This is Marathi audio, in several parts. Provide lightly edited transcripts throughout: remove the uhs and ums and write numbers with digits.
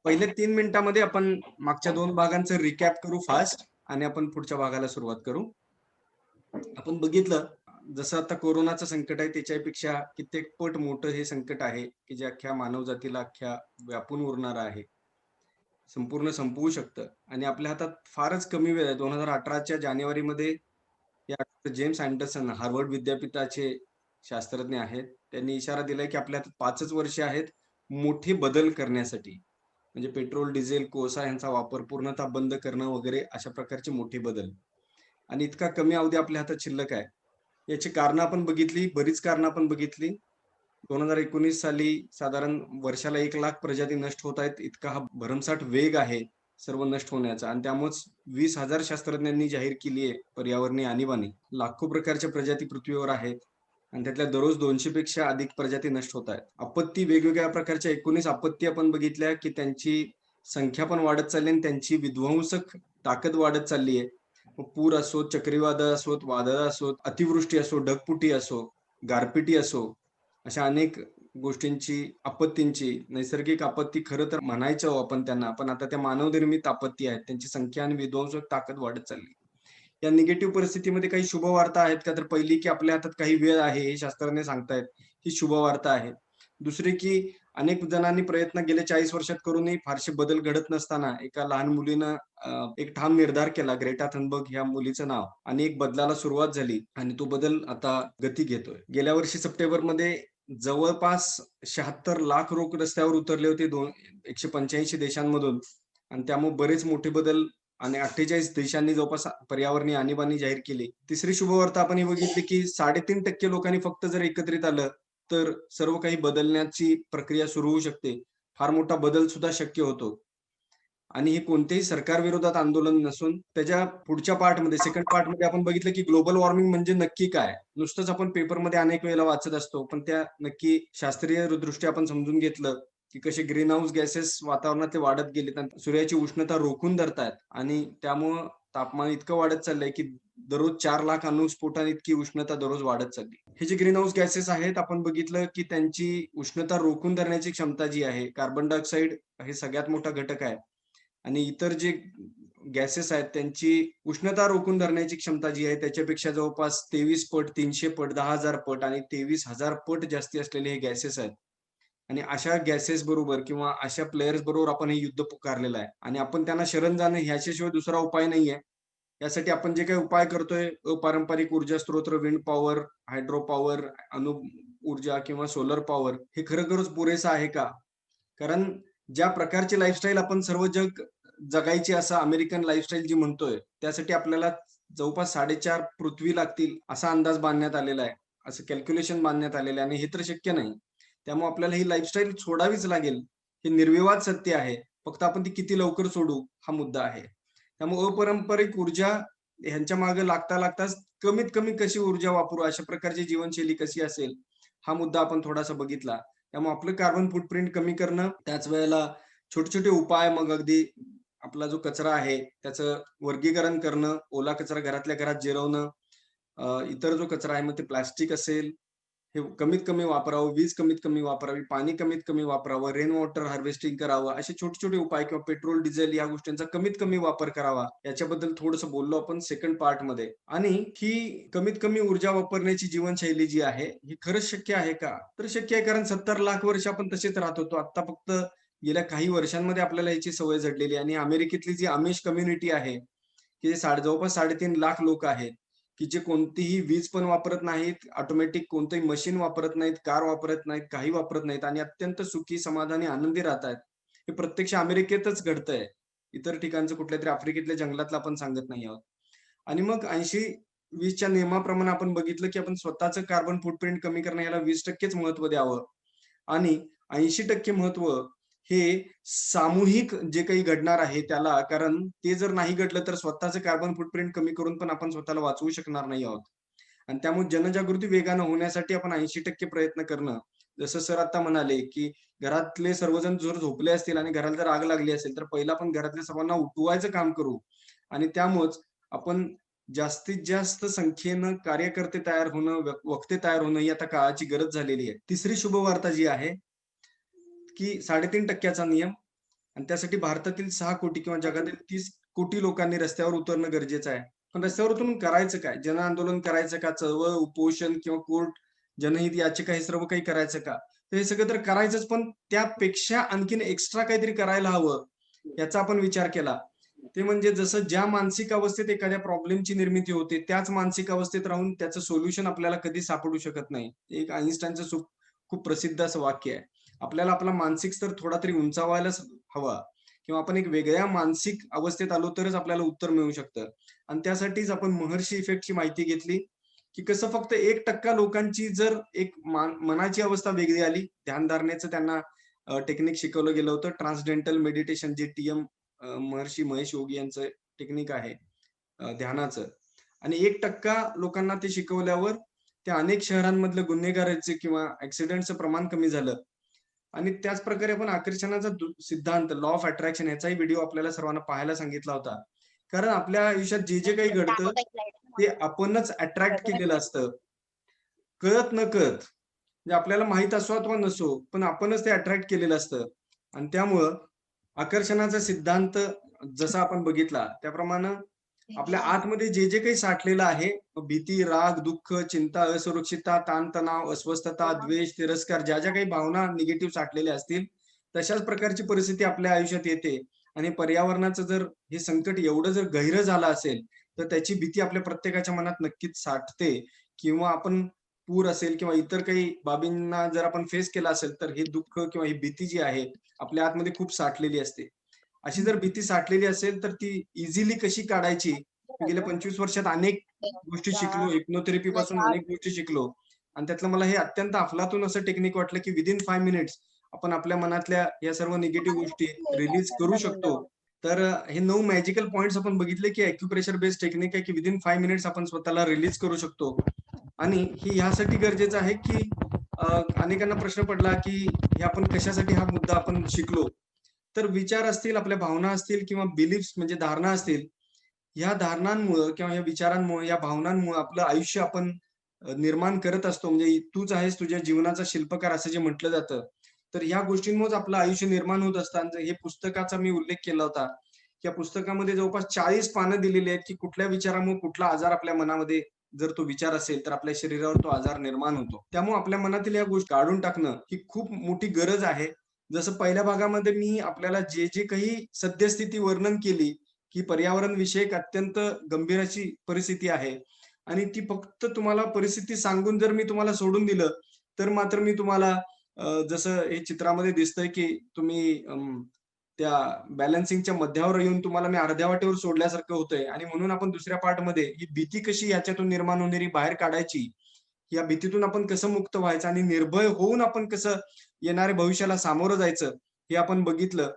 पहिल्या 3 मिनिटांमध्ये आपण मागच्या 2 भागांचं रिकॅप करू फास्ट आणि आपण पुढच्या भागाला सुरुवात करू. आपण बघितलं जसं आता कोरोनाचं संकट आहे त्याच्यापेक्षा कित्येक पट मोठं हे संकट आहे, की जे अख्ख्या मानवजातीला व्यापून उरणारं आहे. संपूर्ण संपवू शकतं आणि आपल्या हातात फारच कमी वेळ आहे. 2018च्या जानेवारीमध्ये या जेम्स अँडरसन हार्वर्ड विद्यापीठाचे शास्त्रज्ञ आहेत. त्यांनी इशारा दिलाय, की आपल्या हातात 5च वर्षे आहेत मोठे बदल करण्यासाठी. म्हणजे पेट्रोल, डिझेल, कोळसा यांचा वापर पूर्णतः बंद करणं वगैरे अशा प्रकारचे मोठे बदल. आणि इतका कमी अवधी आपल्या हातात शिल्लक आहे. याची कारणं आपण बघितली, बरीच कारणं आपण बघितली. 2019 साली साधारण वर्षाला 1,00,000 प्रजाती नष्ट होत आहेत. इतका हा भरमसाठ वेग आहे सर्व नष्ट होण्याचा आणि त्यामुळेच 20,000 शास्त्रज्ञांनी जाहीर केली आहे पर्यावरणीय आणीबाणी. लाखो प्रकारच्या प्रजाती पृथ्वीवर आहेत आणि त्यातल्या दररोज 200 पेक्षा अधिक प्रजाती नष्ट होत आहेत. आपत्ती वेगवेगळ्या प्रकारच्या 19 आपत्ती आपण बघितल्या, की त्यांची संख्या पण वाढत चालली आणि त्यांची विध्वंसक ताकद वाढत चालली आहे. मग पूर असो, चक्रीवादळ असोत, वादळं असोत, अतिवृष्टी असो, ढगफुटी असो, गारपिटी असो, अशा अनेक गोष्टींची, आपत्तींची, नैसर्गिक आपत्ती खरं तर म्हणायचं आपण त्यांना, पण आता त्या मानवनिर्मित आपत्ती आहेत. त्यांची संख्या आणि विध्वंसक ताकद वाढत चालली. या निगेटिव्ह परिस्थितीमध्ये काही शुभवार्ता आहेत का? तर पहिली की आपल्या हातात काही वेळ आहे, हे शास्त्रज्ञ सांगतायत, ही शुभवार्ता आहे. दुसरी की अनेक जणांनी प्रयत्न गेल्या 40 वर्षात करूनही फारसे बदल घडत नसताना एका लहान मुलीनं एक ठाम निर्धार केला, ग्रेटा थनबर्ग ह्या मुलीचं नाव आणि एक बदलाला सुरुवात झाली आणि तो बदल आता गती घेतोय. गेल्या वर्षी सप्टेंबरमध्ये जवळपास 76 लाख लोक रस्त्यावर उतरले होते 185 देशांमधून आणि त्यामुळे बरेच मोठे बदल आणि 48 देशांनी जवळपास पर्यावरणीय आणीबाणी जाहीर केली. तिसरी शुभवार्ता आपण ही बघितली, की 3.5% लोकांनी फक्त जर एकत्रित आलं, तर सर्व काही बदलण्याची प्रक्रिया सुरू होऊ शकते. फार मोठा बदल सुद्धा शक्य होतो. आणि हे कोणत्याही सरकारविरोधात आंदोलन नसून त्याच्या पुढच्या पार्टमध्ये, सेकंड पार्टमध्ये आपण बघितलं, की ग्लोबल वॉर्मिंग म्हणजे नक्की काय? नुसतंच आपण पेपरमध्ये अनेक वेळेला वाचत असतो. पण त्या नक्की शास्त्रीय दृष्ट्या आपण समजून घेतलं, की कसे ग्रीन हाऊस गॅसेस वातावरणातले वाढत गेलेत आणि सूर्याची उष्णता रोखून धरतायत आणि त्यामुळं तापमान इतकं वाढत चाललंय, की दररोज 4 लाख अणुस्फोटाने इतकी उष्णता दररोज वाढत चालली. हे जे ग्रीन हाऊस गॅसेस आहेत, आपण बघितलं, की त्यांची उष्णता रोखून धरण्याची क्षमता जी आहे, कार्बन डायऑक्साईड हे सगळ्यात मोठा घटक आहे. आणि इतर जे गॅसेस आहेत त्यांची उष्णता रोखून धरण्याची क्षमता जी आहे त्याच्यापेक्षा जवळपास 23 पट, 300 पट, 10,000 पट आणि 23,000 पट जास्ती असलेले हे गॅसेस आहेत. आणि अशा गॅसेस बरोबर किंवा अशा प्लेयर्स बरोबर आपण हे युद्ध पुकारलेलं आहे आणि आपण त्यांना शरण जाणं ह्याच्याशिवाय दुसरा उपाय नाहीये. यासाठी आपण जे काही उपाय करतोय, अपारंपरिक ऊर्जा स्त्रोत, विंड पॉवर, हायड्रो पॉवर, अणु ऊर्जा किंवा सोलर पॉवर हे खरोखरच पुरेसं आहे का? कारण ज्या प्रकारची लाईफस्टाईल आपण सर्व जग जगायची असं अमेरिकन लाईफस्टाईल जी म्हणतोय, त्यासाठी आपल्याला जवळपास 4.5 पृथ्वी लागतील असा अंदाज बांधण्यात आलेला आहे. असं कॅल्क्युलेशन बांधण्यात आलेलं आहे आणि हे तर शक्य नाही. त्यामुळे आपल्याला ही लाईफस्टाईल सोडावीच लागेल. हे निर्विवाद सत्य आहे. फक्त आपण ती किती लवकर सोडू हा मुद्दा आहे. त्यामुळे अपारंपरिक ऊर्जा ह्यांच्या मागे लागताच कमीत कमी कशी ऊर्जा वापरू, अशा प्रकारची जीवनशैली कशी असेल, हा मुद्दा आपण थोडासा बघितला. त्यामुळे आपलं कार्बन फूटप्रिंट कमी करणं, त्याच वेळेला छोटे-छोटे उपाय मग अगदी आपला जो कचरा आहे, त्याचं वर्गीकरण करणं, ओला कचरा घरातल्या घरात जिरवणं, इतर जो कचरा आहे, मग ते प्लास्टिक असेल, हे कमीत कमी वापरावं, वीज कमीत कमी वापरावी, पाणी कमीत कमी वापरावं, रेन वॉटर हार्वेस्टिंग करावं, असे छोटे-छोटे उपाय किंवा पेट्रोल, डिझेल या गोष्टींचा कमीत कमी वापर करावा. याच्याबद्दल थोडंसं बोललो आपण सेकंड पार्टमध्ये. आणि ही कमीत कमी ऊर्जा वापरण्याची जीवनशैली जी आहे, ही खरंच शक्य आहे का? तर शक्य आहे कारण 70 लाख वर्ष आपण तसेच राहत होतो. आता फक्त गेल्या काही वर्षांमध्ये आपल्याला याची सवय जडलेली आहे आणि अमेरिकेतली जी आमिष कम्युनिटी आहे, की जे जवळपास 3.5 लाख लोक आहेत, की जे कोणतीही वीज पण वापरत नाहीत, ऑटोमॅटिक कोणतंही मशीन वापरत नाहीत, कार वापरत नाहीत, काही वापरत नाहीत आणि अत्यंत सुखी, समाधानी, आनंदी राहतायत. हे प्रत्यक्ष अमेरिकेतच घडतंय. इतर ठिकाणचं कुठल्यातरी आफ्रिकेतल्या जंगलातलं आपण सांगत नाही आहोत. आणि मग 80-20च्या नियमाप्रमाणे आपण बघितलं, की आपण स्वतःचं कार्बन फूटप्रिंट कमी करणं याला 20%च महत्त्व द्यावं आणि 80% महत्त्व हे सामूहिक जे काही घडणार आहे त्याला, कारण ते जर नाही घडलं तर स्वतःचं कार्बन फूटप्रिंट कमी करून पण आपण स्वतःला वाचवू शकणार नाही आहोत. आणि त्यामुळे जनजागृती वेगानं होण्यासाठी आपण 80% प्रयत्न करणं. जसं सर आता म्हणाले, की घरातले सर्वजण जर झोपले असतील आणि घराला जर आग लागली असेल, तर पहिलं आपण घरातल्या सर्वांना उठवायचं काम करू आणि त्यामुळेच आपण जास्तीत जास्त संख्येनं कार्यकर्ते तयार होणं, वक्ते तयार होणं ही आता काळाची गरज झालेली आहे. तिसरी शुभवार्ता जी आहे, की 3.5% नियम आणि त्यासाठी भारतातील 6 कोटी किंवा जगातील 30 कोटी लोकांनी रस्त्यावर उतरणं गरजेचं आहे. पण रस्त्यावर उतरून करायचं काय? जन आंदोलन करायचं का? चळवळ, उपोषण किंवा कोर्ट जनहित याचिका हे सर्व काही करायचं का? तर हे सगळं तर करायचंच, पण त्यापेक्षा आणखीन एक्स्ट्रा काहीतरी करायला हवं, याचा आपण विचार केला. ते म्हणजे जसं ज्या मानसिक अवस्थेत एखाद्या प्रॉब्लेमची निर्मिती होते, त्याच मानसिक अवस्थेत राहून त्याचं सोल्युशन आपल्याला कधी सापडू शकत नाही. एक आइन्स्टाईनचं खूप प्रसिद्ध असं वाक्य आहे. आपल्याला आपला मानसिक स्तर थोडा तरी उंचावायलाच हवा किंवा आपण एक वेगळ्या मानसिक अवस्थेत आलो तरच आपल्याला उत्तर मिळू शकतं. आणि त्यासाठीच आपण महर्षी इफेक्टची माहिती घेतली, की कसं फक्त 1% लोकांची जर एक मनाची अवस्था वेगळी आली, ध्यानधारणेचं त्यांना टेक्निक शिकवलं गेलं होतं. ट्रान्सडेंटल मेडिटेशन जे महर्षी महेश योगी यांचं टेक्निक आहे ध्यानाचं. आणि 1% लोकांना ते शिकवल्यावर त्या अनेक शहरांमधलं गुन्हेगाराचे किंवा ॲक्सिडेंटचं प्रमाण कमी झालं. आणि त्याच प्रकारे आपण आकर्षणाचा सिद्धांत, लॉ ऑफ अट्रॅक्शन याचाही व्हिडिओ आपल्याला सर्वांना पाहायला सांगितला होता. कारण आपल्या आयुष्यात जे काही घडतं, ते आपणच अट्रॅक्ट केलेलं असतं. कळत-नकळत. म्हणजे आपल्याला माहीत असो अथवा नसो, पण आपणच ते अट्रॅक्ट केलेलं असतं. आणि त्यामुळं आकर्षणाचा सिद्धांत जसा आपण बघितला, त्याप्रमाणे आपल्या आतमध्ये जे काही साठलेलं आहे, भीती, राग, दुःख, चिंता, असुरक्षितता, ताणतणाव, अस्वस्थता, द्वेष, तिरस्कार ज्या काही भावना निगेटिव्ह साठलेल्या असतील, तशाच प्रकारची परिस्थिती आपल्या आयुष्यात येते. आणि पर्यावरणाचं जर हे संकट एवढं जर गहिरं झालं असेल, तर त्याची भीती आपल्या प्रत्येकाच्या मनात नक्कीच साठते किंवा आपण पूर असेल किंवा इतर काही बाबींना जर आपण फेस केला असेल, तर हे दुःख किंवा ही भीती जी आहे, आपल्या आतमध्ये खूप साठलेली असते. अशी जर भीती साठलेली असेल, तर ती इझिली कशी काढायची? मी गेल्या 25 वर्षात अनेक गोष्टी शिकलो. हिप्नोथेरपी पासून अनेक गोष्टी शिकलो आणि त्यातलं मला हे अत्यंत अफलातून असं टेक्निक वाटलं, की विथिन 5 मिनिट्स आपण आपल्या मनातल्या या सर्व निगेटिव्ह गोष्टी रिलीज करू शकतो. तर हे 9 मॅजिकल पॉइंट्स आपण बघितले, की ॲक्युप्रेशर बेस्ड टेक्निक आहे, की विथिन 5 मिनिट्स आपण स्वतःला रिलीज करू शकतो. आणि हे ह्यासाठी गरजेचं आहे, की अनेकांना प्रश्न पडला, की हे आपण कशासाठी हा मुद्दा आपण शिकलो? तर विचार असतील, आपल्या भावना असतील किंवा बिलीफ्स म्हणजे धारणा असतील, ह्या धारणांमुळं किंवा ह्या विचारांमुळे, या भावनांमुळं आपलं आयुष्य आपण निर्माण करत असतो. म्हणजे तूच आहेस तुझ्या जीवनाचा शिल्पकार असं जे म्हटलं जातं. तर ह्या गोष्टींमुळेच आपलं आयुष्य निर्माण होत असतं. आणि हे पुस्तकाचा मी उल्लेख केला होता. या पुस्तकामध्ये जवळपास 40 पानं दिलेली आहेत, की कुठल्या विचारामुळे कुठला आजार आपल्या मनामध्ये जर तो विचार असेल, तर आपल्या शरीरावर तो आजार निर्माण होतो. त्यामुळे आपल्या मनातील या गोष्टी काढून टाकणं ही खूप मोठी गरज आहे. जसं पहिल्या भागामध्ये मी आपल्याला जे काही सद्यस्थिती वर्णन केली, की पर्यावरण विषयक अत्यंत गंभीर अशी परिस्थिती आहे आणि ती फक्त तुम्हाला परिस्थिती सांगून जर मी तुम्हाला सोडून दिलं, तर मात्र मी तुम्हाला जसं हे चित्रामध्ये दिसतंय, की तुम्ही त्या बॅलन्सिंगच्या मध्यावर येऊन तुम्हाला मी अर्ध्या वाटेवर सोडल्यासारखं होतंय आणि म्हणून आपण दुसऱ्या पार्टमध्ये ही भीती कशी याच्यातून निर्माण होणारी बाहेर काढायची, या भीतीतून आपण कसं मुक्त व्हायचं आणि निर्भय होऊन आपण कसं येणाऱ्या भविष्याला सामोरं जायचं, हे आपण बघितलं.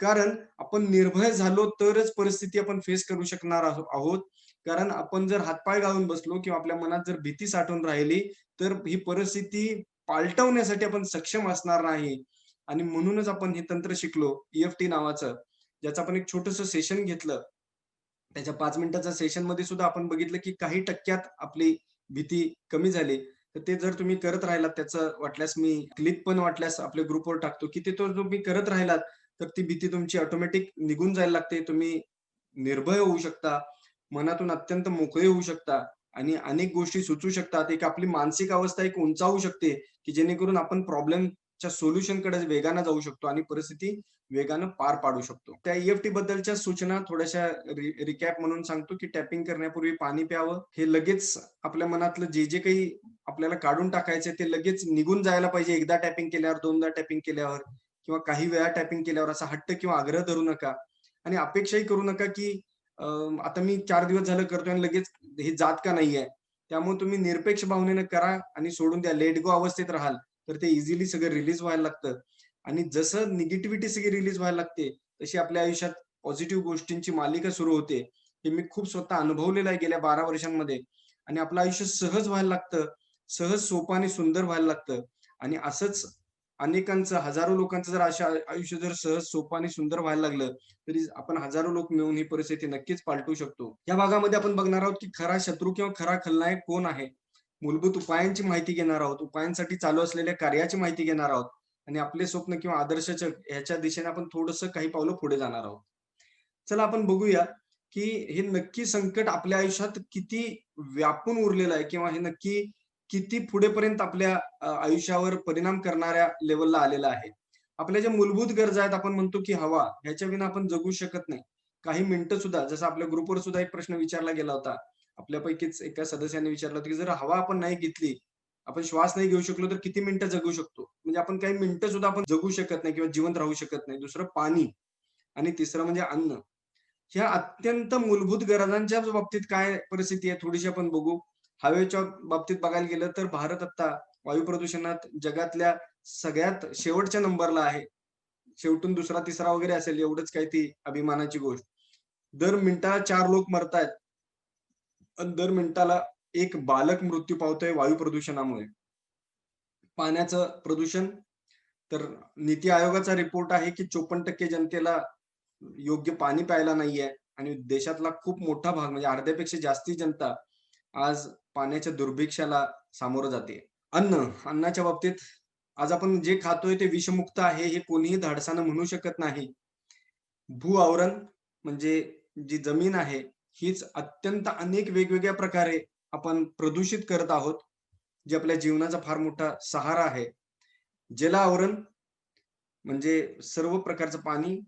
कारण आपण निर्भय झालो तरच परिस्थिती आपण फेस करू शकणार आहोत. कारण आपण जर हातपाय गाळून बसलो किंवा आपल्या मनात जर भीती साठवून राहिली, तर ही परिस्थिती पालटवण्यासाठी आपण सक्षम असणार नाही. आणि म्हणूनच आपण हे तंत्र शिकलो, ई नावाचं, ज्याचं आपण एक छोटंसं सेशन घेतलं. त्याच्या 5 मिनिटाच्या सेशनमध्ये सुद्धा आपण बघितलं, की काही टक्क्यात आपली भीती कमी झाली. तर ते जर तुम्ही करत राहिलात, त्याचं वाटल्यास मी क्लिप पण वाटल्यास आपल्या ग्रुपवर टाकतो, की ते तो तुम्ही करत राहिलात, तर ती भीती तुमची ऑटोमॅटिक निघून जायला लागते. तुम्ही निर्भय होऊ शकता, मनातून अत्यंत मोकळे होऊ शकता आणि अनेक गोष्टी सुचू शकतात. एक आपली मानसिक अवस्था एक उंचावू शकते, की जेणेकरून आपण प्रॉब्लेमच्या सोल्युशनकडे वेगाने जाऊ शकतो आणि परिस्थिती वेगानं पार पाडू शकतो. त्या बद्दलच्या सूचना थोड्याशा रिकॅप म्हणून सांगतो, की टॅपिंग करण्यापूर्वी पाणी प्यावं. हे लगेच आपल्या मनातलं जे काही आपल्याला काढून टाकायचंय ते लगेच निघून जायला पाहिजे. एकदा टॅपिंग केल्यावर, दोनदा टॅपिंग केल्यावर किंवा काही वेळा टॅपिंग केल्यावर असा हट्ट किंवा आग्रह धरू नका आणि अपेक्षाही करू नका, की आता मी 4 दिवस झालं करतोय आणि लगेच हे जात का नाहीये. त्यामुळे तुम्ही निरपेक्ष भावनेनं करा आणि सोडून द्या. लेट गो अवस्थेत राहाल, तर ते इझिली सगळं रिलीज व्हायला लागतं. आणि जसं निगेटिव्हिटी सगळी रिलीज व्हायला लागते, तशी आपल्या आयुष्यात पॉझिटिव्ह गोष्टींची मालिका सुरू होते. हे मी खूप स्वतः अनुभवलेलं आहे गेल्या 12 वर्षांमध्ये आणि आपलं आयुष्य सहज व्हायला लागतं. सहज, सोपं आणि सुंदर व्हायला लागतं आणि असंच अनेकांचं, हजारो लोकांचं जर आयुष्य जर सहज, सोपं आणि सुंदर व्हायला लागलं, तरी आपण हजारो लोक मिळून ही परिस्थिती नक्कीच पालटू शकतो. या भागामध्ये आपण बघणार आहोत, की खरा शत्रू किंवा खरा खलनायक कोण आहे? मूलभूत उपायांची माहिती घेणार आहोत. उपायांसाठी चालू असलेल्या कार्याची माहिती घेणार आहोत. आणि आपले स्वप्न किंवा आदर्श जग ह्याच्या दिशेने आपण थोडंसं काही पावलं पुढे जाणार आहोत. चला आपण बघूया, की हे नक्की संकट आपल्या आयुष्यात किती व्यापून उरलेलं आहे किंवा हे नक्की किती पुढेपर्यंत आपल्या आयुष्यावर परिणाम करणाऱ्या लेव्हलला आलेलं आहे. आपल्या ज्या मूलभूत गरजा आहेत, आपण म्हणतो की हवा, ह्याच्या विना आपण जगू शकत नाही. काही मिनिटं सुद्धा, जसं आपल्या ग्रुपवर सुद्धा एक प्रश्न विचारला गेला होता. आपल्यापैकीच एका सदस्याने विचारलं होतं, की जर हवा आपण नाही घेतली, आपण श्वास नाही घेऊ शकलो, तर किती मिनिटं जगू शकतो? म्हणजे आपण काही मिनिटं सुद्धा आपण जगू शकत नाही किंवा जिवंत राहू शकत नाही. दुसरं पाणी आणि तिसरं म्हणजे अन्न. ह्या अत्यंत मूलभूत गरजांच्या बाबतीत काय परिस्थिती आहे थोडीशी आपण बघू. हवेच्या बाबतीत बघायला गेलं तर भारत आता वायू प्रदूषणात जगातल्या सगळ्यात शेवटच्या नंबरला आहे. शेवटून दुसरा, तिसरा वगैरे असेल एवढंच काही ती अभिमानाची गोष्ट. दर मिनिटाला 4 लोक मरतायत आणि दर मिनिटाला एक बालक मृत्यू पावतोय वायू प्रदूषणामुळे. पाण्याचं प्रदूषण तर नीती आयोगाचा रिपोर्ट आहे की 54% जनतेला योग्य पाणी प्यायला नाहीये आणि देशातला खूप मोठा भाग म्हणजे अर्ध्यापेक्षा जास्ती जनता आज पाण्याच्या दुर्भिक्षाला सामोरं जाते. अन्नाच्या बाबतीत आज आपण जे खातोय ते विषमुक्त आहे हे कोणीही धाडसानं म्हणू शकत नाही. भू-आवरण म्हणजे जी जमीन आहे, हीच अत्यंत अनेक वेगवेगळ्या प्रकारे आपण प्रदूषित करत आहोत, जे आपल्या जीवनाचा फार मोठा सहारा आहे. जल-आवरण म्हणजे सर्व प्रकारचं पाणी,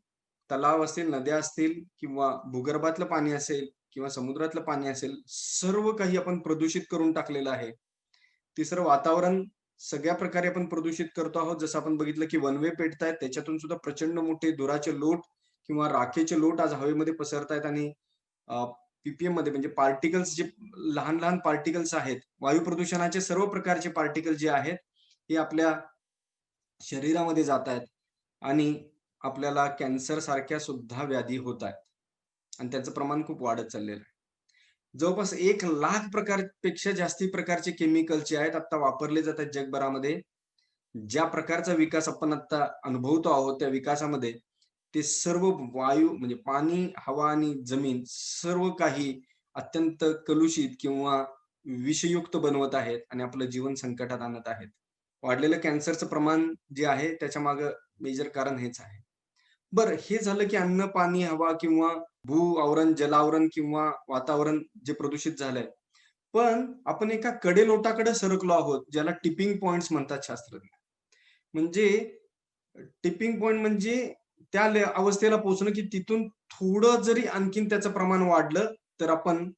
तलाव असतील, नद्या असतील किंवा भूगर्भातलं पाणी असेल किंवा समुद्रातलं पाणी असेल, सर्व काही आपण प्रदूषित करून टाकलेलं आहे. तिसरं वातावरण सगळ्या प्रकारे आपण प्रदूषित करतो आहोत. जसं आपण बघितलं की वनवे पेटतायत, त्याच्यातून सुद्धा प्रचंड मोठे धुराचे लोट किंवा राखेचे लोट आज हवेमध्ये पसरतायत आणि अ, मध्ये म्हणजे पार्टिकल्स जे लहान-लहान पार्टिकल्स आहेत, वायू प्रदूषणाचे सर्व प्रकारचे पार्टिकल जे आहेत, हे आपल्या शरीरामध्ये जातायत आणि आपल्याला कॅन्सर सारख्या सुद्धा व्याधी होत आहेत आणि त्याचं प्रमाण खूप वाढत चाललेलं आहे. जवळपास 1,00,000 प्रकारपेक्षा जास्ती प्रकारचे केमिकल जे आहेत आता वापरले जातात जगभरामध्ये. ज्या प्रकारचा विकास आपण आता अनुभवतो आहोत, त्या विकासामध्ये ते सर्व वायू म्हणजे पाणी, हवा आणि जमीन सर्व काही अत्यंत कलुषित किंवा विषयुक्त बनवत आहेत आणि आपलं जीवन संकटात आणत आहेत. वाढलेलं कॅन्सरचं प्रमाण जे आहे त्याच्यामागे मेजर कारण हेच आहे. बरं हे झालं की अन्न, पाणी, हवा किंवा भू-आवरण, जलावरण किंवा वातावरण जे प्रदूषित झालंय. पण आपण एका कडेलोटाकडे सरकलो आहोत, ज्याला टिपिंग पॉइंट्स म्हणतात शास्त्रज्ञ. म्हणजे टिपिंग पॉइंट म्हणजे त्या अवस्थेला पोहोचणं, की तिथून थोडं जरी आणखीन त्याचं प्रमाण वाढलं, तर आपण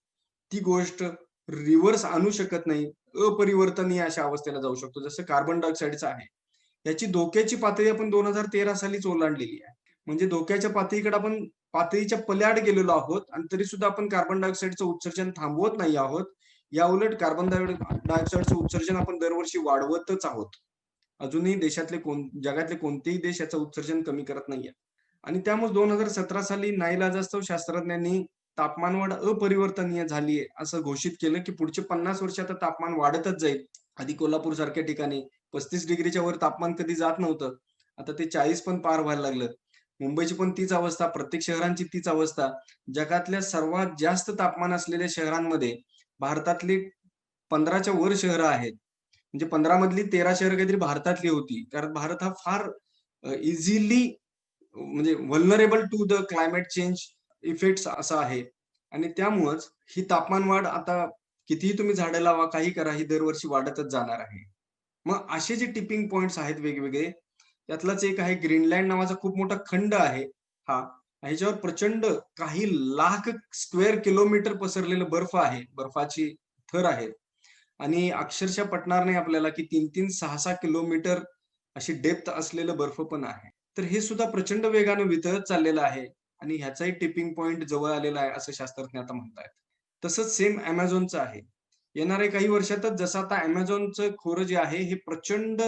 ती गोष्ट रिव्हर्स आणू शकत नाही. अपरिवर्तनीय अशा अवस्थेला जाऊ शकतो. जसं कार्बन डायऑक्साईडचं आहे. याची धोक्याची पातळी आपण 2013 सालीच ओलांडलेली आहे. म्हणजे धोक्याच्या पातळीकडे आपण पातळीच्या पलीकडे गेलेलो आहोत आणि तरीसुद्धा आपण कार्बन डायऑक्साईडचं उत्सर्जन थांबवत नाही आहोत. याउलट कार्बन डायऑक्साईडचं उत्सर्जन आपण दरवर्षी वाढवतच आहोत. अजूनही जगातले कोणतेही देश याचं उत्सर्जन कमी करत नाहीये. आणि त्यामुळे 2017 साली नाईलाजास्तव शास्त्रज्ञांनी तापमानवाढ अपरिवर्तनीय झालीये असं घोषित केलं, की पुढचे 50 वर्ष आता तापमान वाढतच जाईल. आधी कोल्हापूर सारख्या ठिकाणी 35 डिग्रीच्या वर तापमान कधी जात नव्हतं. आता ते 40 पण पार व्हायला लागलं. मुंबईची पण तीच अवस्था, प्रत्येक शहरांची तीच अवस्था. जगातल्या सर्वात जास्त तापमान असलेल्या शहरांमध्ये भारतातली 15च्या वर शहरं आहेत. म्हणजे 15 मधली 13 शहरं काहीतरी भारतातली होती. कारण भारत हा फार इझिली म्हणजे vulnerable to the climate change effects असा आहे. आणि त्यामुळंच ही तापमान वाढ आता कितीही तुम्ही झाडं लावा, काही करा, ही दरवर्षी वाढतच जाणार आहे. मग असे जे टिपिंग पॉइंट्स आहेत वेगवेगळे, त्यातलाच एक आहे ग्रीनलँड नावाचा खूप मोठा खंड आहे हा. ह्याच्यावर प्रचंड काही लाख स्क्वेअर किलोमीटर पसरलेलं बर्फ आहे. बर्फाची थर आहे. आणि अक्षरशः पटणार नाही आपल्याला, की 3-3, 6-6 किलोमीटर अशी डेप्थ असलेलं बर्फ पण आहे. तर हे सुद्धा प्रचंड वेगाने वितळत चाललेलं आहे आणि ह्याचाही टिपिंग पॉइंट जवळ आलेला आहे, असं शास्त्रज्ञ आता म्हणतायत. तसंच सेम Amazonचं आहे. येणाऱ्या काही वर्षातच जसं आता Amazonचं खोरं जे आहे, हे प्रचंड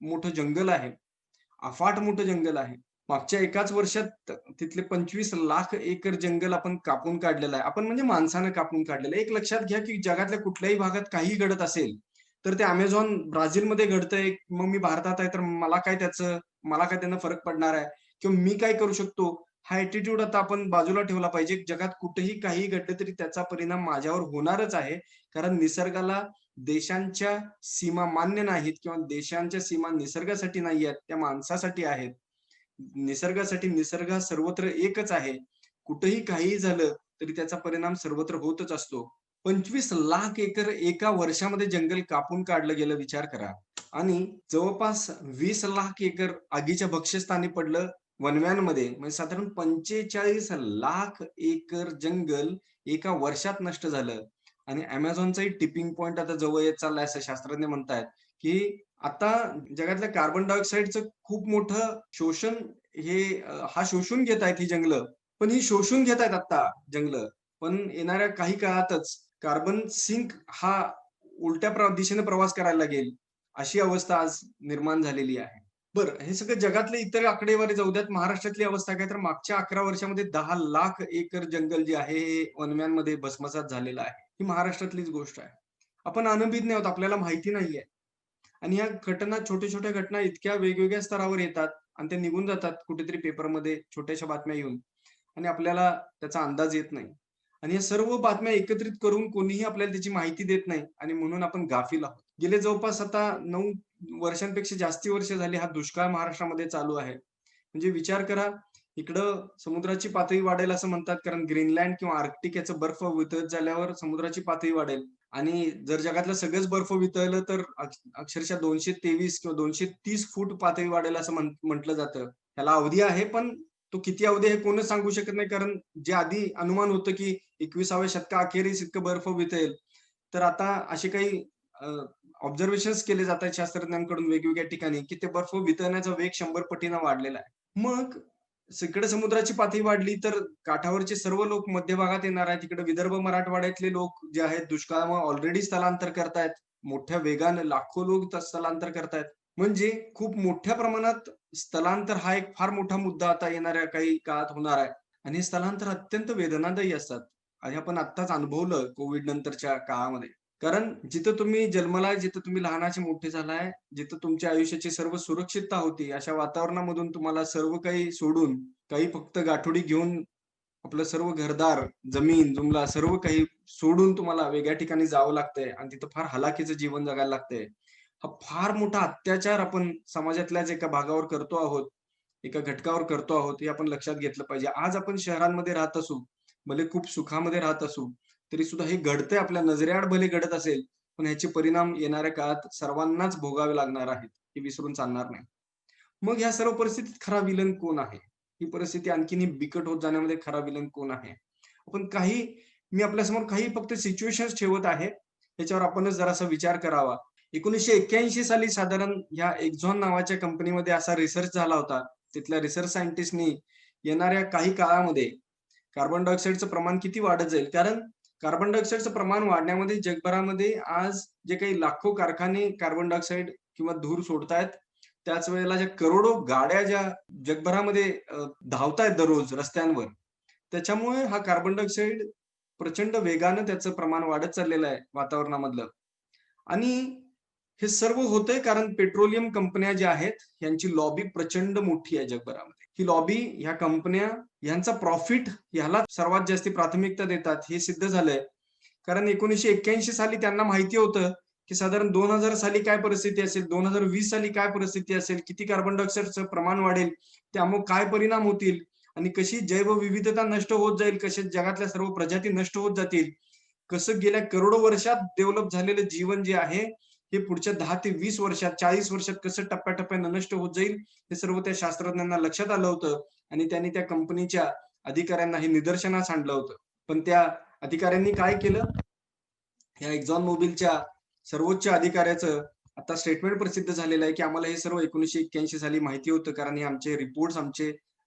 मोठं जंगल आहे. अफाट मोठं जंगल आहे. मागच्या एकाच वर्षात तिथले 25 लाख एकर जंगल आपण कापून काढलेलं आहे. आपण म्हणजे माणसानं कापून काढलेलं आहे. एक लक्षात घ्या, की जगातल्या कुठल्याही भागात काहीही घडत असेल, तर ते Amazon ब्राझीलमध्ये घडतंय, मग मी भारतात आहे, तर मला काय त्यानं फरक पडणार आहे? किंवा मी काय करू शकतो? हा ॲटिट्यूड आता आपण बाजूला ठेवला पाहिजे. जगात कुठेही काहीही घडलं तरी त्याचा परिणाम माझ्यावर होणारच आहे. कारण निसर्गाला देशांच्या सीमा मान्य नाहीत किंवा देशांच्या सीमा निसर्गासाठी नाही आहेत, त्या माणसासाठी आहेत. निसर्गासाठी निसर्ग हा सर्वत्र एकच आहे. कुठेही काहीही झालं तरी त्याचा परिणाम सर्वत्र होतच असतो. 25 लाख एकर एका वर्षामध्ये जंगल कापून काढलं गेलं विचार करा. आणि जवळपास 20 लाख एकर आगीच्या भक्ष्यस्थानी पडलं वणव्यांमध्ये. म्हणजे साधारण 45 लाख एकर जंगल एका वर्षात नष्ट झालं. आणि Amazonचाही टिपिंग पॉइंट आता जवळ येत चाललाय असं शास्त्रज्ञ म्हणतायत, की आता जगातल्या कार्बन डायऑक्साईडचं खूप मोठं शोषण हा शोषून घेत आहेत ही जंगलं. पण ही शोषून घेत आहेत आता जंगलं. पण येणाऱ्या काही काळातच कार्बन सिंक हा उलट्या दिशेने प्रवास करायला लागेल, अशी अवस्था आज निर्माण झालेली आहे. बरं, हे सगळं जगातले इतर आकडेवारी जाऊ द्यात. महाराष्ट्रातली अवस्था काय तर मागच्या 11 वर्षामध्ये 10 लाख एकर जंगल जे आहे हे वणव्यांमध्ये भस्मसात झालेलं आहे. ही महाराष्ट्रातलीच गोष्ट आहे. आपण अनभिज्ञ आहोत, आपल्याला माहिती नाहीये. आणि ह्या घटना, छोट्या-छोट्या घटना इतक्या वेगवेगळ्या स्तरावर येतात आणि त्या निघून जातात कुठेतरी पेपरमध्ये छोट्याशा बातम्या येऊन आणि आपल्याला त्याचा अंदाज येत नाही. आणि या सर्व बातम्या एकत्रित करून कोणीही आपल्याला त्याची माहिती देत नाही आणि म्हणून आपण गाफील आहोत. गेले जवळपास आता 9 वर्षांपेक्षा जास्ती वर्ष झाली हा दुष्काळ महाराष्ट्रामध्ये चालू आहे. म्हणजे विचार करा, इकडं समुद्राची पातळी वाढेल असं म्हणतात, कारण ग्रीनलँड किंवा आर्क्टिक याचा बर्फ वितळत झाल्यावर समुद्राची पातळी वाढेल आणि जर जगातलं सगळंच बर्फ वितळलं तर अक्षरशः 223 किंवा 230 फूट पातळी वाढेल असं म्हटलं जातं. त्याला अवधी आहे, पण तो किती अवधी आहे कोणच सांगू शकत नाही. कारण जे आधी अनुमान होतं, की 21व्या शतकाअखेरीस इतकं बर्फ वितळेल. तर आता असे काही ऑब्झर्वेशन्स केले जात आहेत शास्त्रज्ञांकडून वेगवेगळ्या ठिकाणी, की ते बर्फ वितळण्याचा वेग 100 पटीनं वाढलेला आहे. मग इकडे समुद्राची पातळी वाढली तर काठावरचे सर्व लोक मध्य भागात येणार आहेत. इकडे विदर्भ, मराठवाड्यातले लोक जे आहेत दुष्काळामुळे ऑलरेडी स्थलांतर करतायत. मोठ्या वेगानं लाखो लोक स्थलांतर करतायत. म्हणजे खूप मोठ्या प्रमाणात स्थलांतर हा एक फार मोठा मुद्दा आता येणाऱ्या काही काळात होणार आहे. आणि हे स्थलांतर अत्यंत वेदनादायी असतात. आणि आपण आत्ताच अनुभवलं कोविड नंतरच्या काळामध्ये. कारण जिथं तुम्ही जन्मलाय, जिथं तुम्ही लहानाचे मोठे झालाय, जिथं तुमच्या आयुष्याची सर्व सुरक्षितता होती, अशा वातावरणामधून तुम्हाला सर्व काही सोडून, काही फक्त गाठोडी घेऊन आपलं सर्व घरदार, जमीन, जुमला सर्व काही सोडून तुम्हाला वेगळ्या ठिकाणी जावं लागतंय आणि तिथं फार हलाखीचं जीवन जगायला लागतंय. हा फार मोठा अत्याचार आपण समाजातल्याच एका भागावर करतो आहोत, एका घटकावर करतो आहोत, हे आपण लक्षात घेतलं पाहिजे. आज आपण शहरांमध्ये राहत असू, भले खूप सुखामध्ये राहत असू, तरी सुद्धा हे घडतंय आपल्या नजरेआड भले घडत असेल, पण ह्याचे परिणाम येणाऱ्या काळात सर्वांनाच भोगावे लागणार आहेत. हे विसरून चालणार नाही. मग ह्या सर्व परिस्थितीत खरा विलन कोण आहे? ही परिस्थिती आणखीनही बिकट होत जाण्यामध्ये खरा विलन कोण आहे? आपण मी आपल्यासमोर काही फक्त सिच्युएशन्स ठेवत आहे. त्याच्यावर आपणच जरासा विचार करावा. 1981 साली साधारण ह्या Exxon नावाच्या कंपनीमध्ये असा रिसर्च झाला होता. तिथल्या रिसर्च सायंटिस्टनी येणाऱ्या काही काळामध्ये कार्बन डायऑक्साईडचं प्रमाण किती वाढत जाईल. कारण कार्बन डायऑक्साईडचं प्रमाण वाढण्यामध्ये जगभरामध्ये आज जे काही लाखो कारखाने कार्बन डायऑक्साईड किंवा धूर सोडतायत, त्याच वेळेला ज्या करोडो गाड्या ज्या जगभरामध्ये धावतायत दररोज रस्त्यांवर, त्याच्यामुळे हा कार्बन डायऑक्साईड प्रचंड वेगानं त्याचं प्रमाण वाढत चाललेलं आहे वातावरणामधलं. आणि हे सर्व होतंय कारण पेट्रोलियम कंपन्या ज्या आहेत, यांची लॉबी प्रचंड मोठी आहे जगभरामध्ये. ही लॉबी, ह्या कंपन्या ह्यांचा प्रॉफिट ह्याला सर्वात जास्त प्राथमिकता देतात हे सिद्ध झालंय. कारण 1981 साली त्यांना माहिती होतं, की साधारण 2000 साली काय परिस्थिती असेल, 2020 साली काय परिस्थिती असेल, किती कार्बन डायऑक्साईडचं प्रमाण वाढेल, त्यामुळे काय परिणाम होतील आणि कशी जैवविविधता नष्ट होत जाईल, कशा जगातल्या सर्व प्रजाती नष्ट होत जातील. कसं गेल्या करोडो वर्षात डेव्हलप झालेलं जीवन जे आहे, हे पुढच्या 10 ते 20 वर्षात, 40 वर्षात कसं टप्प्याटप्प्यानं नष्ट होत जाईल, हे सर्व त्या शास्त्रज्ञांना लक्षात आलं होतं आणि त्यांनी त्या कंपनीच्या अधिकाऱ्यांना हे निदर्शनास आणलं होतं. पण त्या अधिकाऱ्यांनी काय केलं? या Exxon Mobilच्या सर्वोच्च अधिकाऱ्याचं आता स्टेटमेंट प्रसिद्ध झालेलं आहे, की आम्हाला हे सर्व 1981 साली माहिती होतं, कारण हे आमचे रिपोर्ट्स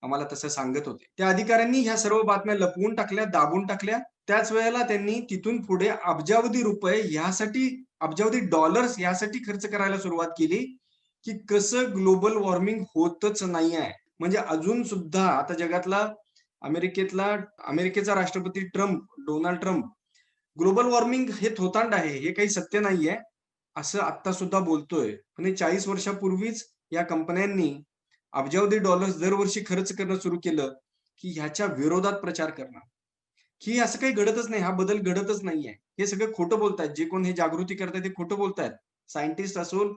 आम्हाला तसं सांगत होते. त्या अधिकाऱ्यांनी ह्या सर्व बातम्या लपवून टाकल्या, दाबून टाकल्या. त्याच वेळेला त्यांनी तिथून पुढे अब्जावधी रुपये ह्यासाठी, अब्जावधी डॉलर्स यासाठी खर्च करायला सुरुवात केली, की कसं ग्लोबल वॉर्मिंग होतच नाहीये. म्हणजे अजून सुद्धा आता जगातला अमेरिकेचा राष्ट्रपती डोनाल्ड ट्रम्प ग्लोबल वॉर्मिंग हे थोतांड आहे, हे काही सत्य नाहीये, असं आत्ता सुद्धा बोलतोय. पण 40 वर्षापूर्वीच या कंपन्यांनी अब्जावधी डॉलर्स दरवर्षी खर्च करणं सुरू केलं, की ह्याच्या विरोधात प्रचार करणं. की असं काही घडतच नाही, हा बदल घडतच नाहीये. हे सगळं खोटं बोलतायत. जे कोण हे जागृती करतायत ते खोटं बोलतायत. सायंटिस्ट असोत,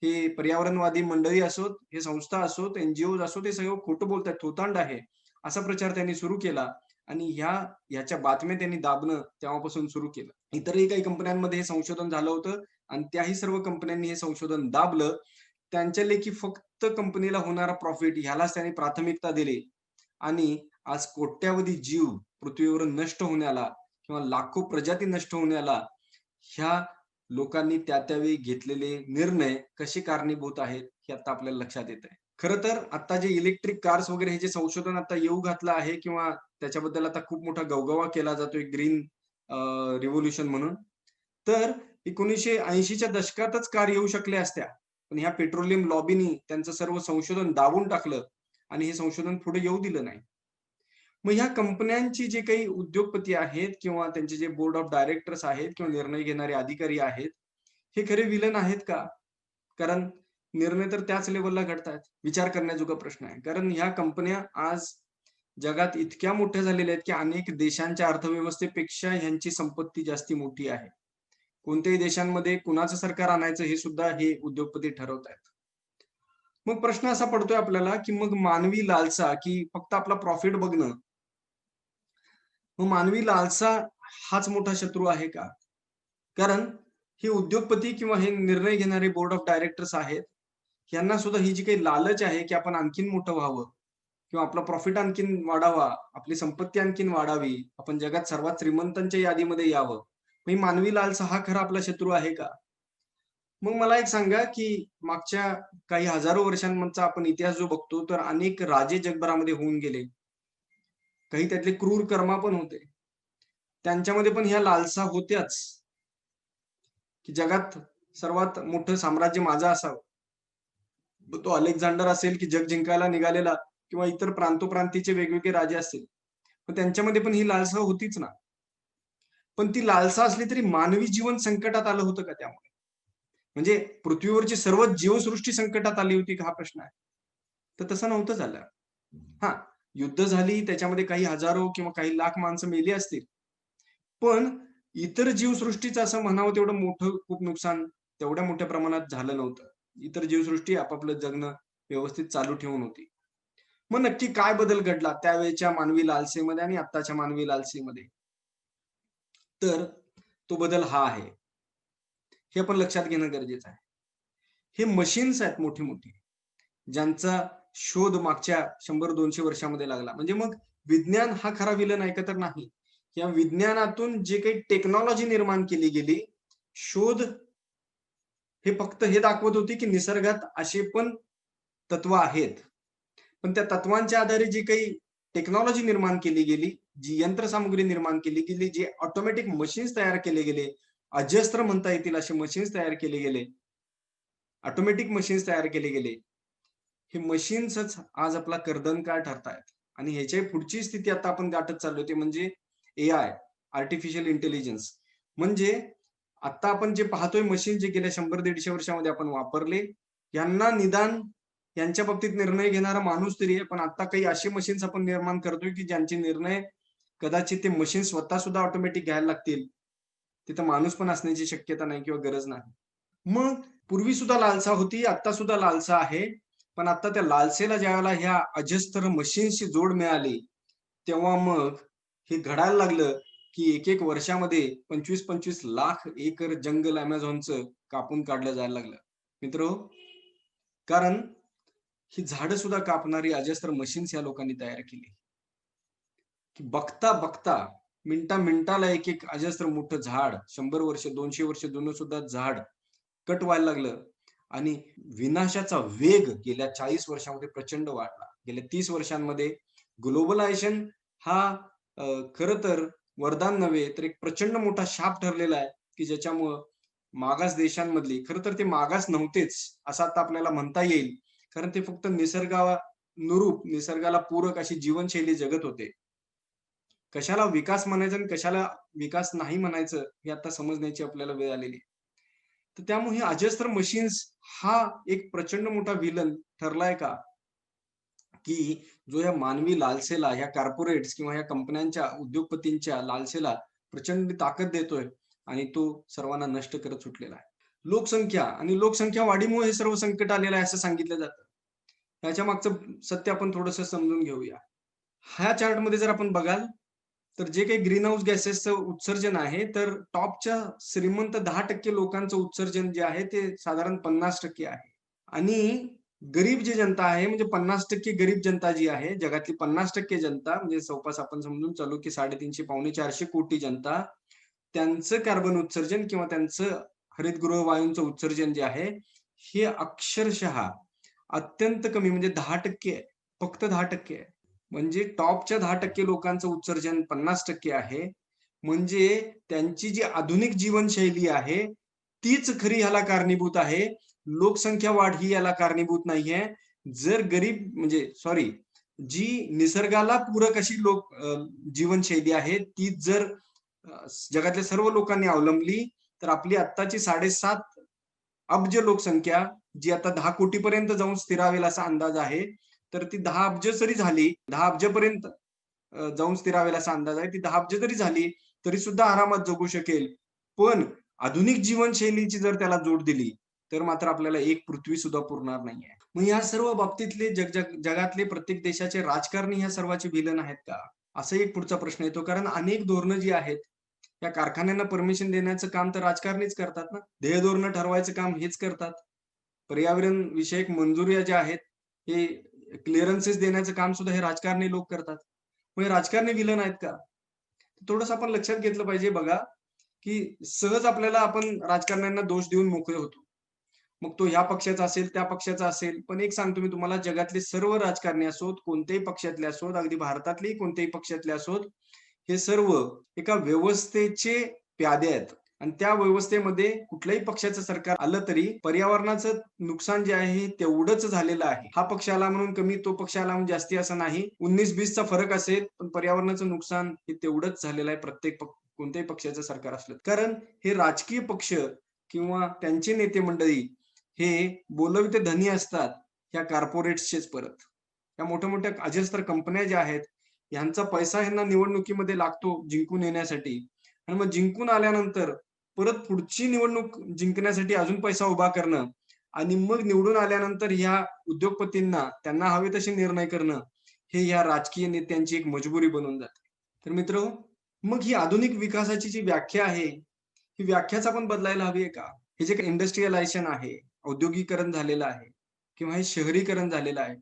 हे पर्यावरणवादी मंडळी असोत, हे संस्था असोत, एन-जी-ओज असोत, हे सगळं खोटं बोलतायत, थोतांड आहे. असा प्रचार त्यांनी सुरू केला आणि ह्याच्या बातम्या त्यांनी दाबणं तेव्हापासून सुरू केलं. इतरही काही कंपन्यांमध्ये हे संशोधन झालं होतं आणि त्याही सर्व कंपन्यांनी हे संशोधन दाबलं. त्यांच्या लेखी फक्त कंपनीला होणारा प्रॉफिट ह्यालाच त्यांनी प्राथमिकता दिली आणि आज कोट्यावधी जीव पृथ्वीवरून नष्ट होण्याला किंवा लाखो प्रजाती नष्ट होण्याला ह्या लोकांनी त्यावेळी घेतलेले निर्णय कसे कारणीभूत आहेत हे आता आपल्याला लक्षात येत आहे. खरं तर आता जे इलेक्ट्रिक कार्स वगैरे हे जे संशोधन आता येऊ घातलं आहे किंवा त्याच्याबद्दल आता खूप मोठा गवगवा केला जातोय ग्रीन रिव्होल्यूशन म्हणून. तर 1980च्या दशकातच कार येऊ शकल्या असत्या. पण ह्या पेट्रोलियम लॉबीनी त्यांचं सर्व संशोधन दाबून टाकलं आणि हे संशोधन पुढे येऊ दिलं नाही. मग ह्या कंपन्यांची जे काही उद्योगपती आहेत किंवा त्यांचे जे बोर्ड ऑफ डायरेक्टर्स आहेत किंवा निर्णय घेणारे अधिकारी आहेत, हे खरे विलन आहेत का? कारण निर्णय तर त्याच लेव्हलला घडतायत. विचार करण्याजोगा प्रश्न आहे. कारण ह्या कंपन्या आज जगात इतक्या मोठ्या झालेल्या आहेत, की अनेक देशांच्या अर्थव्यवस्थेपेक्षा ह्यांची संपत्ती जास्ती मोठी आहे. कोणत्याही देशांमध्ये कुणाचं सरकार आणायचं हे सुद्धा हे उद्योगपती ठरवतायत. मग प्रश्न असा पडतोय आपल्याला, की मग मानवी लालसा, की फक्त आपला प्रॉफिट बघणं, मग मानवी लालसा हाच मोठा शत्रू आहे का? कारण हे उद्योगपती किंवा हे निर्णय घेणारे बोर्ड ऑफ डायरेक्टर्स आहेत, यांना सुद्धा ही जी काही लालच आहे, की आपण आणखीन मोठं व्हावं किंवा आपला प्रॉफिट आणखीन वाढावा, आपली संपत्ती आणखीन वाढावी, आपण जगात सर्वात श्रीमंतांच्या यादीमध्ये यावं. मग ही मानवी लालसा हा खरा आपला शत्रू आहे का? मग मला एक सांगा, की मागच्या काही हजारो वर्षांचा आपण इतिहास जो बघतो, तर अनेक राजे जगभरामध्ये होऊन गेले. काही त्यातले क्रूर कर्मा पण होते. त्यांच्यामध्ये पण ह्या लालसा होत्याच, की जगात सर्वात मोठं साम्राज्य माझं असावं. मग तो अलेक्झांडर असेल, की जग जिंकायला निघालेला किंवा इतर प्रांतोप्रांतीचे वेगवेगळे राजे असतील. पण त्यांच्यामध्ये पण ही लालसा होतीच ना. पण ती लालसा असली तरी मानवी जीवन संकटात आलं होतं का त्यामुळे? म्हणजे पृथ्वीवरची सर्वच जीवसृष्टी संकटात आली होती का हा प्रश्न आहे. तर तसं नव्हतं झालं. हां, युद्ध झाली त्याच्यामध्ये काही हजारो किंवा काही लाख माणसं मेली असतील. पण इतर जीवसृष्टीचं असं म्हणावं तेवढं मोठं खूप नुकसान तेवढ्या मोठ्या प्रमाणात झालं नव्हतं. इतर जीवसृष्टी आपापलं जगणं व्यवस्थित चालू ठेवून होती. मग नक्की काय बदल घडला त्यावेळच्या मानवी लालसेमध्ये आणि आत्ताच्या मानवी लालसेमध्ये? तर तो बदल हा आहे. हे आपण लक्षात घेणं गरजेचं आहे. हे मशीन्स आहेत मोठी-मोठी, ज्यांचा शोध मागच्या 100-200 वर्षामध्ये लागला. म्हणजे मग विज्ञान हा खरा विलन आहे का? तर नाही. या विज्ञानातून जे काही टेक्नॉलॉजी निर्माण केली गेली, शोध हे फक्त हे दाखवत होती, की निसर्गात असे पण तत्व आहेत. पण त्या तत्वांच्या आधारे जी काही टेक्नॉलॉजी निर्माण केली गेली, जी यंत्रसामुग्री निर्माण केली गेली, जे ऑटोमॅटिक मशीन्स तयार केले गेले, अजस्त्र म्हणता येतील असे मशीन्स तयार केले गेले, ऑटोमॅटिक मशीन्स तयार केले गेले. हे मशीन्सच आज आपला कर्दनकाळ ठरतायत आणि ह्याच्या पुढची स्थिती आता आपण गाठत चाललोय ते म्हणजे एआय, आर्टिफिशियल इंटेलिजन्स. म्हणजे आता आपण जे पाहतोय मशीन जे गेल्या 100-150 वर्षामध्ये आपण वापरले, यांना निदान यांच्या बाबतीत निर्णय घेणारा माणूस तरी आहे. पण आता काही असे मशीन्स आपण निर्माण करतोय, की ज्यांचे निर्णय कदाचित ते मशीन स्वतः सुद्धा ऑटोमॅटिक घ्यायला लागतील. तिथं माणूस पण असण्याची शक्यता नाही किंवा गरज नाही. मग पूर्वी सुद्धा लालसा होती, आता सुद्धा लालसा आहे. पण आता त्या लालसेला ज्यावेळेला ह्या अजस्त्र मशीन्सची जोड मिळाली, तेव्हा मग हे घडायला लागलं, की एक-एक वर्षामध्ये 25-25 लाख एकर जंगल Amazonचं कापून काढलं जायला लागलं. मित्रहो, कारण ही झाडं सुद्धा कापणारी अजस्त्र मशीन्स या लोकांनी तयार केली. की बघता-बघता, मिनिटा-मिनिटाला एक-एक अजस्त्र मोठं झाड, 100 वर्ष, 200 वर्ष जुनं सुद्धा झाड कट व्हायला लागलं आणि विनाशाचा वेग गेल्या 40 वर्षामध्ये प्रचंड वाढला. गेल्या 30 वर्षांमध्ये ग्लोबलायझेशन हा खरं तर वरदान नव्हे, तर एक प्रचंड मोठा शाप ठरलेला आहे, की ज्याच्यामुळं मागास देशांमधली खरं तर ते मागास नव्हतेच, असं आता आपल्याला म्हणता येईल. कारण ते फक्त निसर्गानुरूप, निसर्गाला पूरक अशी जीवनशैली जगत होते. कशाला विकास म्हणायचं आणि कशाला विकास नाही म्हणायचं, हे आता समजण्याची आपल्याला वेळ आलेली आहे. तर त्यामुळे हे अजस्त्र मशीन्स हा एक प्रचंड मोठा विलन ठरलाय का? की जो या मानवी लालसेला, ह्या कॉर्पोरेट्स किंवा ह्या कंपन्यांच्या, उद्योगपतींच्या लालसेला प्रचंड ताकद देतोय आणि तो सर्वांना नष्ट करत सुटलेला आहे. लोकसंख्या आणि लोकसंख्या वाढीमुळे हे सर्व संकट आलेलं आहे असं सांगितलं जातं. ह्याच्या मागचं सत्य आपण थोडंसं समजून घेऊया. ह्या चार्टमध्ये जर आपण बघाल, तर जे काही ग्रीन हाऊस गॅसेसचं उत्सर्जन आहे, तर टॉपच्या श्रीमंत 10% लोकांचं उत्सर्जन जे आहे, ते साधारण 50% आहे. आणि गरीब जी जनता आहे, म्हणजे 50% गरीब जनता जी आहे, जगातली 50% जनता म्हणजे जवळपास आपण समजून चालू, की 350 पावणे 400 कोटी जनता, त्यांचं कार्बन उत्सर्जन किंवा त्यांचं हरितगृह वायूंचं उत्सर्जन जे आहे, हे अक्षरशः अत्यंत कमी म्हणजे 10% आहे. फक्त 10% आहे. म्हणजे टॉपच्या 10% लोकांचं उत्सर्जन 50% आहे. म्हणजे त्यांची जी आधुनिक जीवनशैली आहे, तीच खरी ह्याला कारणीभूत आहे. लोकसंख्या वाढ ही याला कारणीभूत नाहीये. जर गरीब म्हणजे सॉरी, जी निसर्गाला पूरक अशी जीवनशैली आहे, तीच जर जगातल्या सर्व लोकांनी अवलंबली, तर आपली आत्ताची 7.5 अब्ज लोकसंख्या, जी आता 10 कोटीपर्यंत जाऊन स्थिरावेल असा अंदाज आहे. तर ती 10 अब्ज जरी झाली, 10 अब्जपर्यंत जाऊन स्थिरावेल असा अंदाज आहे. ती 10 अब्ज जरी झाली, तरी सुद्धा आरामात जगू शकेल. पण आधुनिक जीवनशैलीची जर त्याला जोड दिली, तर मात्र आपल्याला एक पृथ्वी सुद्धा पुरणार नाहीये. मग ह्या सर्व बाबतीतले जगातले प्रत्येक देशाचे राजकारणी ह्या सर्वाचे विलन आहेत का? असा एक पुढचा प्रश्न येतो. कारण अनेक धोरणं जी आहेत, या कारखान्यांना परमिशन देण्याचं काम तर राजकारणीच करतात ना. ध्येय धोरणं ठरवायचं काम हेच करतात. पर्यावरण विषयक मंजुऱ्या ज्या आहेत, हे क्लिअरन्सेस देण्याचं काम सुद्धा हे राजकारणी लोक करतात. मग हे राजकारणी विलन आहेत का? थोडंसं आपण लक्षात घेतलं पाहिजे बघा, की सहज आपल्याला आपण राजकारण्यांना दोष देऊन मोकळे होतो. मग तो ह्या पक्षाचा असेल, त्या पक्षाचा असेल. पण एक सांगतो मी तुम्हाला, जगातले सर्व राजकारणी असोत, कोणत्याही पक्षातले असोत, अगदी भारतातलेही कोणत्याही पक्षातले असोत, हे सर्व एका व्यवस्थेचे प्यादे आहेत. आणि त्या व्यवस्थेमध्ये कुठल्याही पक्षाचं सरकार आलं तरी पर्यावरणाचं नुकसान जे आहे हे तेवढंच झालेलं आहे. हा पक्ष आला म्हणून कमी, तो पक्ष आला म्हणून जास्ती असं नाही. 19-20 चा फरक असेल, पण पर्यावरणाचं नुकसान हे तेवढंच झालेलं आहे कोणत्याही पक्षाचं सरकार असलं. कारण हे राजकीय पक्ष किंवा त्यांचे नेते मंडळी हे बोलविते धनी असतात, ह्या कॉर्पोरेट्सचेच परत. या मोठ्या-मोठ्या अजस्त्र कंपन्या ज्या आहेत, ह्यांचा पैसा ह्यांना निवडणुकीमध्ये लागतो जिंकून येण्यासाठी. आणि मग जिंकून आल्यानंतर परत पुढची निवडणूक जिंकण्यासाठी अजून पैसा उभा करणं आणि मग निवडून आल्यानंतर ह्या उद्योगपतींना त्यांना हवे तसे निर्णय करणं, हे या राजकीय नेत्यांची एक मजबुरी बनून जाते. तर मित्र, मग ही आधुनिक विकासाची जी व्याख्या आहे, ही व्याख्याच आपण बदलायला हवी आहे का? हे जे काही इंडस्ट्रियलायझेशन आहे, औद्योगिकरण झालेलं आहे किंवा हे शहरीकरण झालेलं आहे,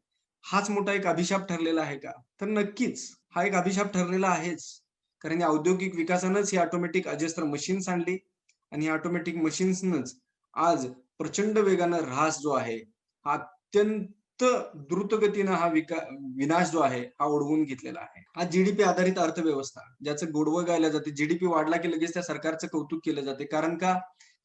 हाच मोठा एक अभिशाप ठरलेला आहे का? तर नक्कीच हा एक अभिशाप ठरलेला आहेच. कारण या औद्योगिक विकासानंच ही ऑटोमॅटिक अजस्त्र मशीन्स आणली आणि या ऑटोमॅटिक मशीन्सनंच आज प्रचंड वेगानं ऱ्हास जो आहे, हा अत्यंत द्रुतगतीनं विनाश जो आहे, हा ओढवून घेतलेला आहे. हा जी आधारित अर्थव्यवस्था, ज्याचं गोडवं गायलं जाते. जी वाढला की लगेच त्या सरकारचं कौतुक केलं जाते. कारण का?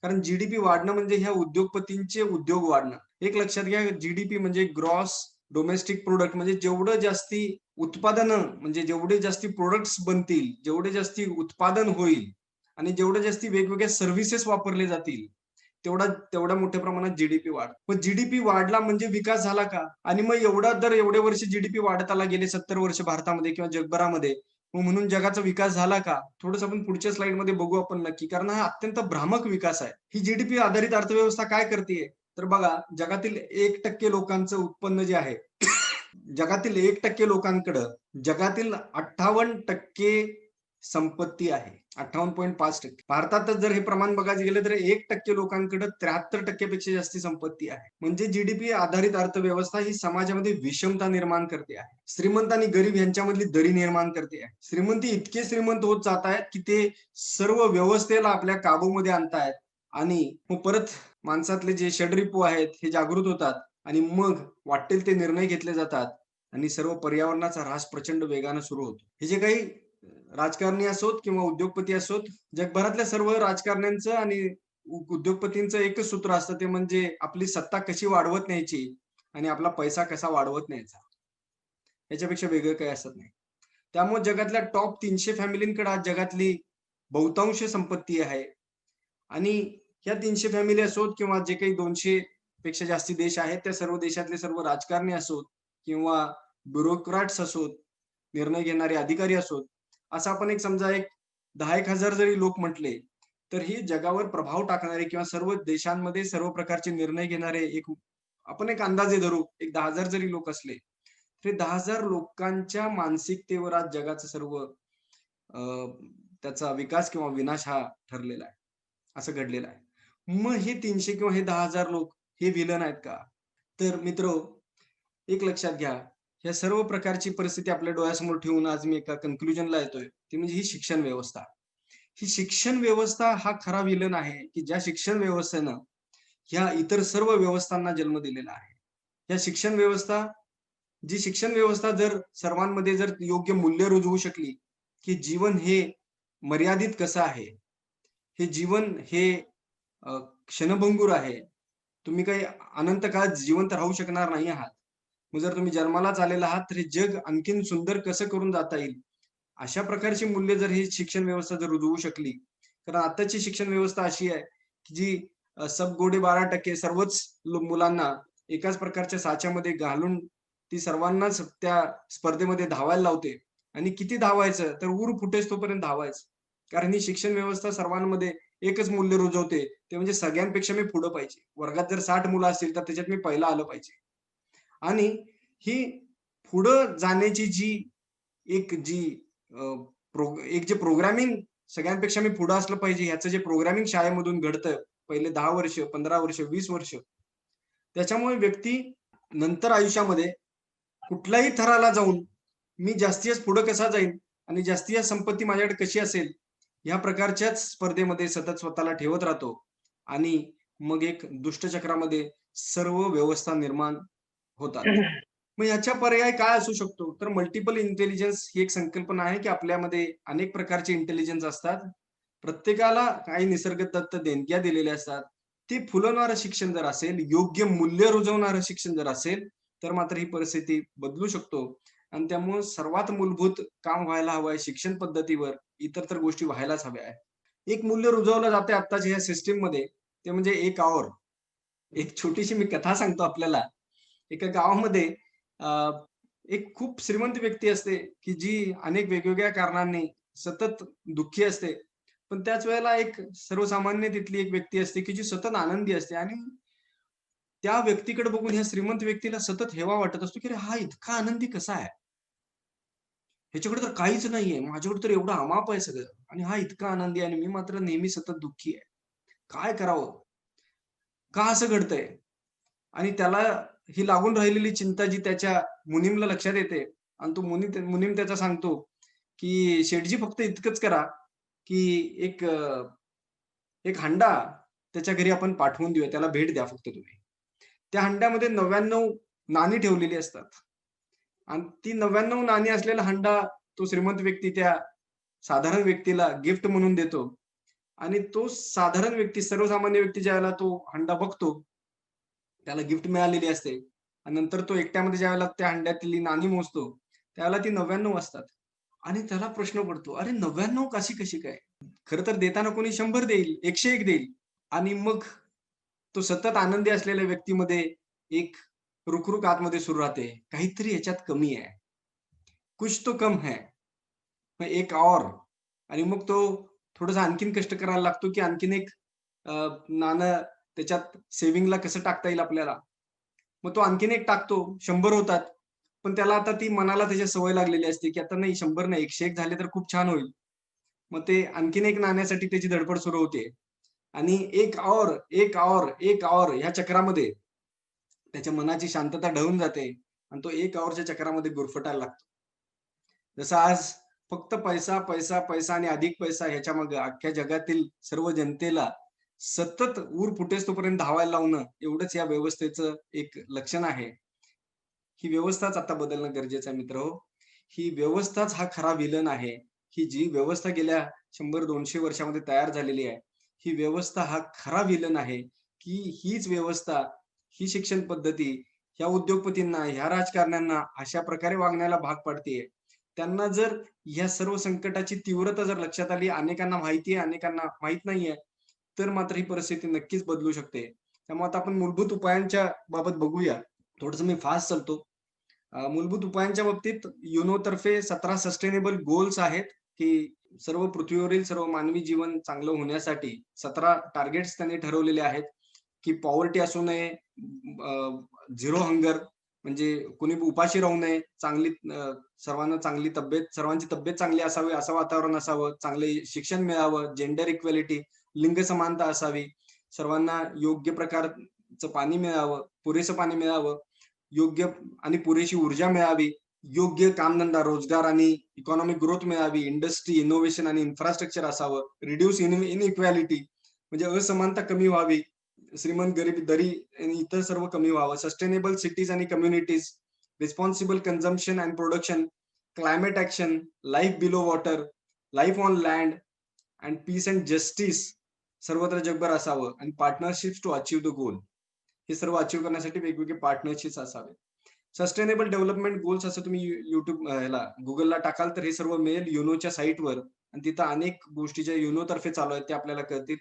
कारण जी वाढणं म्हणजे ह्या उद्योगपतींचे उद्योग वाढणं. एक लक्षात घ्या, जी म्हणजे ग्रॉस डोमेस्टिक प्रोडक्ट, म्हणजे जेवढं जास्ती उत्पादनं, म्हणजे जेवढे जास्ती प्रोडक्ट्स बनतील, जेवढे जास्ती उत्पादन होईल आणि जेवढे जास्ती वेगवेगळ्या सर्व्हिसेस वापरले जातील, तेवढा तेवढ्या मोठ्या प्रमाणात जी वाढ. मग जी वाढला म्हणजे विकास झाला का? आणि मग एवढा दर एवढे वर्ष जी वाढत आला, गेले 70 वर्ष भारतामध्ये किंवा जगभरामध्ये. मग म्हणून जगाचा विकास झाला का? थोडंसं आपण पुढच्या स्लाइडमध्ये बघू आपण नक्की. कारण हा अत्यंत भ्रामक विकास आहे. ही जी आधारित अर्थव्यवस्था काय करतीये? तर बघा, जगातील 1% लोकांचं उत्पन्न जे आहे, जगातील 1% लोकांकडं जगातील 58% संपत्ती आहे. 58.5%. भारतातच जर हे प्रमाण बघायला गेलं तर 1% लोकांकडे 73% पेक्षा जास्ती संपत्ती आहे. म्हणजे जी आधारित अर्थव्यवस्था ही समाजामध्ये विषमता निर्माण करते आहे. श्रीमंत आणि गरीब यांच्यामधली दरी निर्माण करते आहे. श्रीमंती इतके श्रीमंत होत जात आहेत, की ते सर्व व्यवस्थेला आपल्या काबूमध्ये आणतायत आणि मग परत माणसातले जे षडरिपू आहेत, हे जागृत होतात आणि मग वाटेल ते निर्णय घेतले जातात आणि सर्व पर्यावरणाचा ऱ्हास प्रचंड वेगानं सुरू होतो. हे जे काही राजकारणी असोत किंवा उद्योगपती असोत, जगभरातल्या सर्व राजकारण्यांचं आणि उद्योगपतींचं एकच सूत्र असतं, ते म्हणजे आपली सत्ता कशी वाढवत न्यायची आणि आपला पैसा कसा वाढवत न्यायचा. याच्यापेक्षा वेगळं काही असत नाही. त्यामुळे जगातल्या टॉप 300 फॅमिलींकडे आज जगातली बहुतांश संपत्ती आहे आणि ह्या 300 फॅमिली असोत किंवा जे काही 200 पेक्षा जास्ती देश आहेत, त्या सर्व देशातले सर्व राजकारणी असोत किंवा ब्युरोक्रॅट्स असोत, निर्णय घेणारे अधिकारी असोत, असं आपण एक समजा एक 10,000-1,000 जरी लोक म्हटले, तर ही जगावर प्रभाव टाकणारे किंवा सर्व देशांमध्ये सर्व प्रकारचे निर्णय घेणारे आपण एक अंदाजे धरू, एक 10,000 जरी लोक असले, तर 10,000 लोकांच्या मानसिकतेवर आज जगाचं सर्व त्याचा विकास किंवा विनाश हा ठरलेला आहे. असं घडलेलं आहे. मग हे 300 किंवा हे 10,000 लोक हे विलन आहेत का? तर मित्र एक लक्षात घ्या, ह्या सर्व प्रकारची परिस्थिती आपल्या डोळ्यासमोर ठेवून आज मी एका कन्क्लुजनला येतोय. ती म्हणजे ही शिक्षण व्यवस्था. ही शिक्षण व्यवस्था हा खरा विलन आहे, की ज्या शिक्षण व्यवस्थेनं ह्या इतर सर्व व्यवस्थांना जन्म दिलेला आहे. या शिक्षण व्यवस्था जी शिक्षण व्यवस्था जर सर्वांमध्ये जर योग्य मूल्य रुजवू शकली, की जीवन हे मर्यादित कसं आहे? हे जीवन हे क्षणभंगूर आहे. तुम्ही काही अनंत काळ जिवंत राहू शकणार नाही आहात. मग जर तुम्ही जन्मालाच आलेला आहात, तर हे जग आणखीन सुंदर कसं करून जाता येईल? अशा प्रकारची मूल्य जर ही शिक्षण व्यवस्था जर रुजवू शकली, कारण आताची शिक्षण व्यवस्था अशी आहे, की जी सब गोडे 12% सर्वच मुलांना एकाच प्रकारच्या साच्यामध्ये घालून ती सर्वांनाच त्या स्पर्धेमध्ये धावायला लावते आणि किती धावायचं? तर ऊर फुटेस तोपर्यंत धावायचं. कारण ही शिक्षण व्यवस्था सर्वांमध्ये एकच मूल्य रुजवते, ते म्हणजे सगळ्यांपेक्षा मी पुढं पाहिजे. वर्गात जर 60 मुलं असतील, तर त्याच्यात मी पहिला आलं पाहिजे. आणि ही पुढं जाण्याची जी एक जे प्रोग्रामिंग सगळ्यांपेक्षा मी पुढं असलं पाहिजे ह्याचं जे प्रोग्रामिंग शाळेमधून घडतं, पहिले 10 वर्ष, 15 वर्ष, 20 वर्ष, त्याच्यामुळे व्यक्ती नंतर आयुष्यामध्ये कुठल्याही थराला जाऊन मी जास्तीत जास्त पुढं कसा जाईन आणि जास्तीत जास्त संपत्ती माझ्याकडे कशी असेल, ह्या प्रकारच्याच स्पर्धेमध्ये सतत स्वतःला ठेवत राहतो आणि मग एक दुष्टचक्रामध्ये सर्व व्यवस्था निर्माण होतात. मग याच्या पर्याय काय असू शकतो? तर मल्टिपल इंटेलिजन्स ही एक संकल्पना आहे, की आपल्यामध्ये अनेक प्रकारचे इंटेलिजन्स असतात. प्रत्येकाला काही निसर्गदत्त देणग्या दिलेल्या असतात. ते फुलवणारं शिक्षण जर असेल, योग्य मूल्य रुजवणारं शिक्षण जर असेल, तर मात्र ही परिस्थिती बदलू शकतो आणि त्यामुळे सर्वात मूलभूत काम व्हायला हवं आहे शिक्षण पद्धतीवर. इतर तर गोष्टी व्हायलाच हव्या आहेत. एक मूल्य रुजवलं जातंय आत्ताच्या ह्या सिस्टममध्ये, ते म्हणजे 1 ऑवर. एक छोटीशी मी कथा सांगतो आपल्याला. एका गावामध्ये अ, एक खूप श्रीमंत व्यक्ती असते, की जी अनेक वेगवेगळ्या कारणांनी सतत दुःखी असते. पण त्याच वेळेला एक सर्वसामान्य तिथली एक व्यक्ती असते, की जी सतत आनंदी असते आणि त्या व्यक्तीकडे बघून ह्या श्रीमंत व्यक्तीला सतत हेवा वाटत असतो, की अरे हा इतका आनंदी कसा आहे? ह्याच्याकडे तर काहीच नाहीये. माझ्याकडे तर एवढं अमाप आहे सगळं आणि हा इतका आनंदी आहे आणि मी मात्र नेहमी सतत दुःखी आहे. काय करावं? का असं घडतंय? आणि त्याला ही लागून राहिलेली चिंता जी त्याच्या मुनीमला लक्षात येते आणि तो मुनीम त्याचा सांगतो, की "शेठजी फक्त इतकंच करा, की एक एक हंडा त्याच्या घरी आपण पाठवून देऊया. त्याला भेट द्या फक्त तुम्ही." त्या हंड्यामध्ये 99 नाणी ठेवलेली असतात आणि ती 99 नाणी असलेला हंडा तो श्रीमंत व्यक्ती त्या साधारण व्यक्तीला गिफ्ट म्हणून देतो आणि तो साधारण व्यक्ती, सर्वसामान्य व्यक्ती ज्यावेळेला तो हंडा बघतो, त्याला गिफ्ट मिळालेली असते आणि नंतर तो एकट्यामध्ये ज्यावेळेला त्या हंड्यातली नाणी मोजतो, त्यावेळेला ती 99 असतात आणि त्याला प्रश्न पडतो, "अरे 99 कशी कशी काय?" खरं तर देताना कोणी 100 देईल, 101 देईल आणि मग तो सतत आनंदी असलेल्या व्यक्तीमध्ये एक रुक-रुक आतमध्ये सुरू राहते. काहीतरी ह्याच्यात कमी आहे. कुछ तो कम है. मग एक और आणि मग तो थोडंसं आणखीन कष्ट करायला लागतो, की आणखीन एक अ, नाणं त्याच्यात सेव्हिंगला कसं टाकता येईल आपल्याला. मग तो आणखीन एक टाकतो, 100 होतात. पण त्याला आता ती मनाला त्याची सवय लागलेली असते, की आता नाही 100 नाही 101 झाले तर खूप छान होईल. मग ते आणखीन एक नाण्यासाठी त्याची धडपड सुरू होते आणि एक और ह्या चक्रामध्ये त्याच्या मनाची शांतता ढळून जाते आणि तो एक आवरच्या चक्रामध्ये गुरफटायला लागतो. जसं आज फक्त पैसा, पैसा, पैसा आणि अधिक पैसा ह्याच्यामागे अख्ख्या जगातील सर्व जनतेला सतत ऊर फुटेस तोपर्यंत धावायला लावणं, एवढंच या व्यवस्थेचं एक लक्षण आहे. ही व्यवस्थाच आता बदलणं गरजेचं आहे मित्रहो. ही व्यवस्थाच हा खरा विलन आहे. ही जी व्यवस्था गेल्या 100-200 वर्षामध्ये तयार झालेली आहे. ही व्यवस्था हा खरा विलन आहे, की हीच व्यवस्था, ही शिक्षण पद्धती ह्या उद्योगपतींना, ह्या राजकारण्यांना अशा प्रकारे वागण्याला भाग पाडतीये. त्यांना जर ह्या सर्व संकटाची तीव्रता जर लक्षात आली, अनेकांना माहिती आहे, अनेकांना माहीत नाहीये, तर मात्र ही परिस्थिती नक्कीच बदलू शकते. त्यामुळे आता आपण मूलभूत उपायांच्या बाबत बघूया. थोडंसं मी फास्ट चालतो. मूलभूत उपायांच्या बाबतीत युनो तर्फे 17 सस्टेनेबल गोल्स आहेत, की सर्व पृथ्वीवरील सर्व मानवी जीवन चांगलं होण्यासाठी 17 टार्गेट्स त्यांनी ठरवलेले आहेत, की पॉवर्टी असू नये, झिरो हंगर म्हणजे कोणी उपाशी राहू नये, सर्वांना चांगली तब्येत, सर्वांची तब्येत चांगली असावी, असं वातावरण असावं, चांगले शिक्षण मिळावं, जेंडर इक्वॅलिटी, लिंग समानता असावी, सर्वांना योग्य प्रकारचं पाणी मिळावं, पुरेसं पाणी मिळावं, योग्य आणि पुरेशी ऊर्जा मिळावी, योग्य कामधंदा, रोजगार आणि इकॉनॉमिक ग्रोथ मिळावी, इंडस्ट्री, इनोव्हेशन आणि इन्फ्रास्ट्रक्चर असावं, रिड्यूस इनइक्वॅलिटी म्हणजे असमानता कमी व्हावी, श्रीमंत गरीब दरी आणि इतर सर्व कमी व्हावं, सस्टेनेबल सिटीज आणि communities, responsible consumption and production, climate action, life below water, life on land and peace and justice सर्वत्र जगभर असावं आणि partnerships to achieve the goal. हे सर्व अचीव्ह करण्यासाठी वेगवेगळे पार्टनरशिप्स असावे. सस्टेनेबल डेव्हलपमेंट गोल्स असं तुम्ही युट्यूब ह्याला गुगलला टाकाल तर हे सर्व मिळेल युनोच्या साईटवर आणि तिथं अनेक गोष्टी ज्या युनो तर्फे चालू आहेत ते आपल्याला कळतील.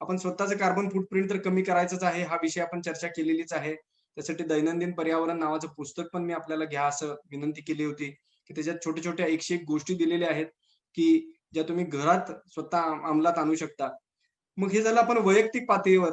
आपण स्वतःचं कार्बन फूटप्रिंट तर कमी करायचंच आहे. हा विषय आपण चर्चा केलेलीच आहे. त्यासाठी दैनंदिन पर्यावरण नावाचं पुस्तक पण मी आपल्याला घ्या असं विनंती केली होती, की त्याच्यात छोट्या-छोट्या 101 गोष्टी दिलेल्या आहेत, की ज्या तुम्ही घरात स्वतः अंमलात आणू शकता. मग हे झालं आपण वैयक्तिक पातळीवर.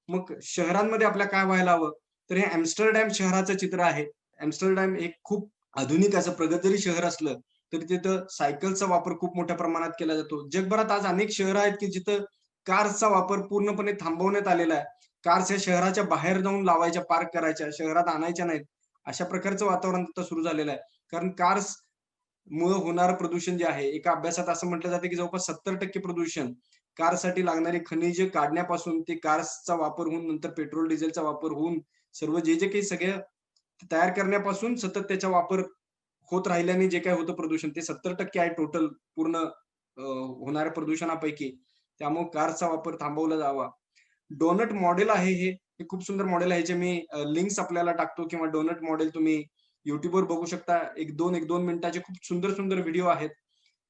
मग शहरांमध्ये आपल्या काय व्हायला हवं? तर हे एम्स्टरडॅम शहराचं चित्र आहे. एम्स्टरडॅम एक खूप आधुनिक असं प्रगतजरी शहर असलं, तरी तिथं सायकलचा वापर खूप मोठ्या प्रमाणात केला जातो. जगभरात आज अनेक शहरं आहेत, की जिथं कारचा वापर पूर्णपणे थांबवण्यात आलेला आहे. कार्स या शहराच्या बाहेर जाऊन लावायच्या, पार्क करायच्या, शहरात आणायच्या नाहीत. अशा प्रकारचं वातावरण आता सुरू झालेलं आहे. कारण कार्समुळं होणारं प्रदूषण जे आहे, एका अभ्यासात असं म्हटलं जातं, की जवळपास 70% प्रदूषण कारसाठी लागणारी खनिजे काढण्यापासून ते कार्सचा वापर होऊन नंतर पेट्रोल, डिझेलचा वापर होऊन सर्व जे काही सगळं तयार करण्यापासून सतत त्याचा वापर होत राहिल्याने जे काही होतं प्रदूषण ते 70% आहे टोटल पूर्ण होणाऱ्या प्रदूषणापैकी. त्यामुळे कारचा वापर थांबवला जावा. डोनट मॉडेल आहे हे. हे खूप सुंदर मॉडेल आहे. ह्याचे मी लिंक्स आपल्याला टाकतो किंवा डोनट मॉडेल तुम्ही YouTubeवर बघू शकता. 1-2 मिनिटाचे खूप सुंदर-सुंदर व्हिडिओ आहेत.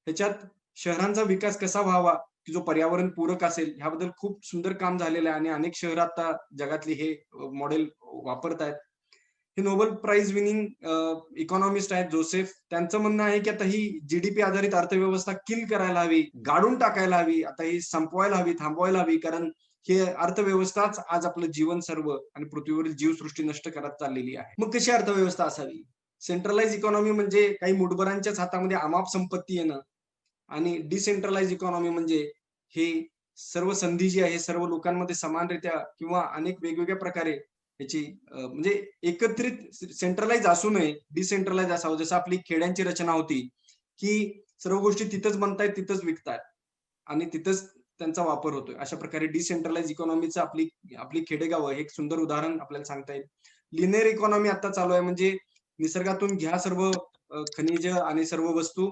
त्याच्यात शहरांचा विकास कसा व्हावा, की जो पर्यावरण पूरक असेल, ह्याबद्दल खूप सुंदर काम झालेलं आहे आणि अनेक शहरं आता जगातली हे मॉडेल वापरतायत. हे नोबेल प्राइज विनिंग इकॉनॉमिस्ट आहेत जोसेफ. त्यांचं म्हणणं आहे, की आता ही जी आधारित अर्थव्यवस्था किल करायला हवी, गाडून टाकायला हवी, आता ही संपवायला हवी, थांबवायला हवी. कारण ही अर्थव्यवस्थाच आज आपलं जीवन सर्व आणि पृथ्वीवरील जीवसृष्टी नष्ट करत चाललेली आहे. मग कशी अर्थव्यवस्था असावी? सेंट्रलाइज इकॉनॉमी म्हणजे काही मुठभरांच्याच हातामध्ये अमाप संपत्ती येणं आणि डिसेंट्रलाइज इकॉनॉमी म्हणजे हे सर्व संधी जी आहे सर्व लोकांमध्ये समानरित्या किंवा अनेक वेगवेगळ्या प्रकारे याची म्हणजे एकत्रित सेंट्रलाइज असू नये, डिसेंट्रलाइज असावं. जसं आपली खेड्यांची रचना होती, की सर्व गोष्टी तिथंच बनतायत, तिथंच विकतायत आणि तिथंच त्यांचा वापर होतोय. अशा प्रकारे डिसेंट्रलाइज इकॉनॉमीचं आपली आपली खेडेगावं हे एक सुंदर उदाहरण आपल्याला सांगता येईल. लिनिअर इकॉनॉमी आता चालू आहे म्हणजे निसर्गातून घ्या सर्व खनिज आणि सर्व वस्तू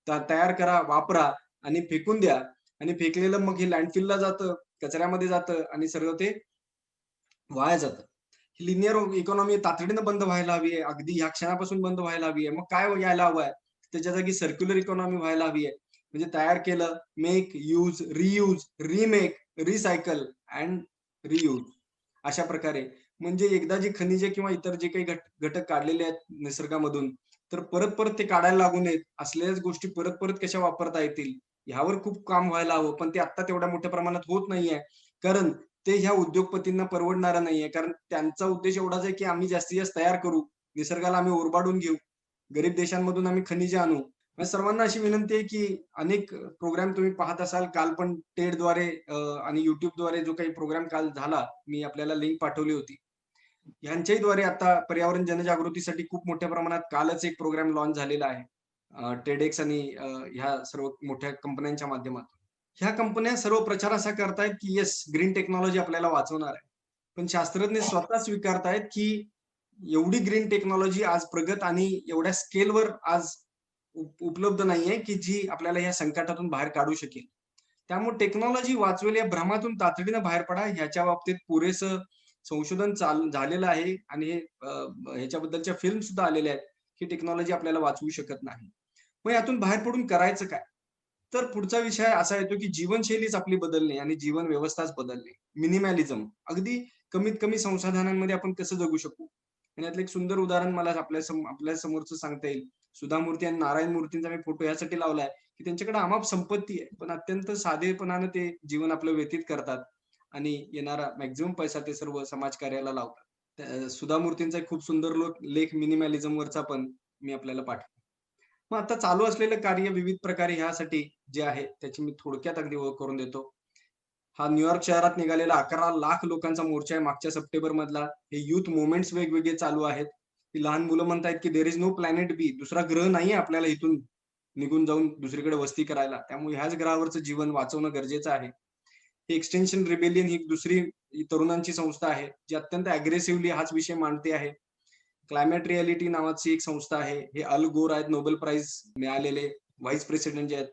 तयार करा, वापरा आणि फेकून द्या आणि फेकलेलं मग हे लँडफिलला जातं, कचऱ्यामध्ये जातं आणि सर्व ते वाया जातं. लिनिअर इकॉनॉमी तातडीनं बंद व्हायला हवी आहे. अगदी ह्या क्षणापासून बंद व्हायला हवी आहे. मग काय यायला हवं आहे? त्याच्या जागी सर्क्युलर इकॉनॉमी व्हायला हवी आहे. म्हणजे तयार केलं, make, use, reuse, remake, recycle and reuse अशा प्रकारे. म्हणजे एकदा जी खनिजे किंवा इतर जे काही घटक काढलेले आहेत निसर्गामधून, तर परत-परत ते काढायला लागू नयेत. असलेल्याच गोष्टी परत-परत कशा वापरता येतील, ह्यावर खूप काम व्हायला हवं. पण ते आत्ता तेवढ्या मोठ्या प्रमाणात होत नाहीये. कारण ते ह्या उद्योगपतींना परवडणारं नाहीये. कारण त्यांचा उद्देश एवढाच आहे, की आम्ही जास्तीत जास्त तयार करू. निसर्गाला आम्ही ओरबाडून घेऊ. गरीब देशांमधून आम्ही खनिजे आणू. सर्वांना अशी विनंती आहे, की अनेक प्रोग्राम तुम्ही पाहत असाल. काल पण TEDद्वारे आणि YouTubeद्वारे जो काही प्रोग्राम काल झाला, मी आपल्याला लिंक पाठवली होती. ह्यांच्याहीद्वारे आता पर्यावरण जनजागृतीसाठी खूप मोठ्या प्रमाणात कालच एक प्रोग्राम लॉन्च झालेला आहे. TEDx आणि ह्या सर्व मोठ्या कंपन्यांच्या माध्यमातून. ह्या कंपन्या सर्व प्रचार असा करतायत, की येस ग्रीन टेक्नॉलॉजी आपल्याला वाचवणार आहे. पण शास्त्रज्ञ स्वतः स्वीकारतायत, की एवढी ग्रीन टेक्नॉलॉजी आज प्रगत आणि एवढ्या स्केलवर आज उपलब्ध नाहीये, की जी आपल्याला या संकटातून बाहेर काढू शकेल. त्यामुळे टेक्नॉलॉजी वाचवेल या भ्रमातून तातडीनं बाहेर पडा. ह्याच्या बाबतीत पुरेसं संशोधन झालेलं आहे आणि हे ह्याच्याबद्दलच्या फिल्म सुद्धा आलेल्या आहेत, ही टेक्नॉलॉजी आपल्याला वाचवू शकत नाही. मग यातून बाहेर पडून करायचं काय? तर पुढचा विषय असा येतो, की जीवनशैलीच आपली बदलणे आणि जीवन व्यवस्थाच बदलणे. मिनिमॅलिझम. अगदी कमीत कमी संसाधनांमध्ये आपण कसं जगू शकू? आणि यातलं एक सुंदर उदाहरण मला आपल्या समोरचं सांगता येईल. सुधा मूर्ती आणि नारायण मूर्तींचा मी फोटो यासाठी लावलाय, की त्यांच्याकडे अमाप संपत्ती आहे, पण अत्यंत साधेपणानं ते जीवन आपलं व्यतीत करतात आणि येणारा मॅक्सिमम पैसा ते सर्व समाजकार्याला लावतात. सुधा मूर्तींचा एक खूप सुंदर लेख मिनिमॅलिझमवरचा पण मी आपल्याला पाठवतो. मग आता चालू असलेलं कार्य विविध प्रकारे ह्यासाठी जे आहे त्याची मी थोडक्यात अगदी ओळख करून देतो. हा न्यूयॉर्क शहरात निघालेला 11 लाख लोकांचा मोर्चा आहे मागच्या सप्टेंबर मधला. हे युथ मुव्हमेंट्स वेगवेगळे चालू आहेत. ही लहान मुलं म्हणतायत, की "देअर इस नो प्लॅनेट बी." दुसरा ग्रह नाहीये आपल्याला इथून निघून जाऊन दुसरीकडे वस्ती करायला. त्यामुळे ह्याच ग्रहावरचं जीवन वाचवणं गरजेचं आहे. ही एक्सटेन्शन रिबेलियन ही दुसरी तरुणांची संस्था आहे, जी अत्यंत अग्रेसिव्हली हाच विषय मांडते आहे. क्लायमेट रिॲलिटी नावाची एक संस्था आहे. हे अल गोर आहेत, नोबेल प्राइज मिळालेले व्हाईस प्रेसिडेंट जे आहेत,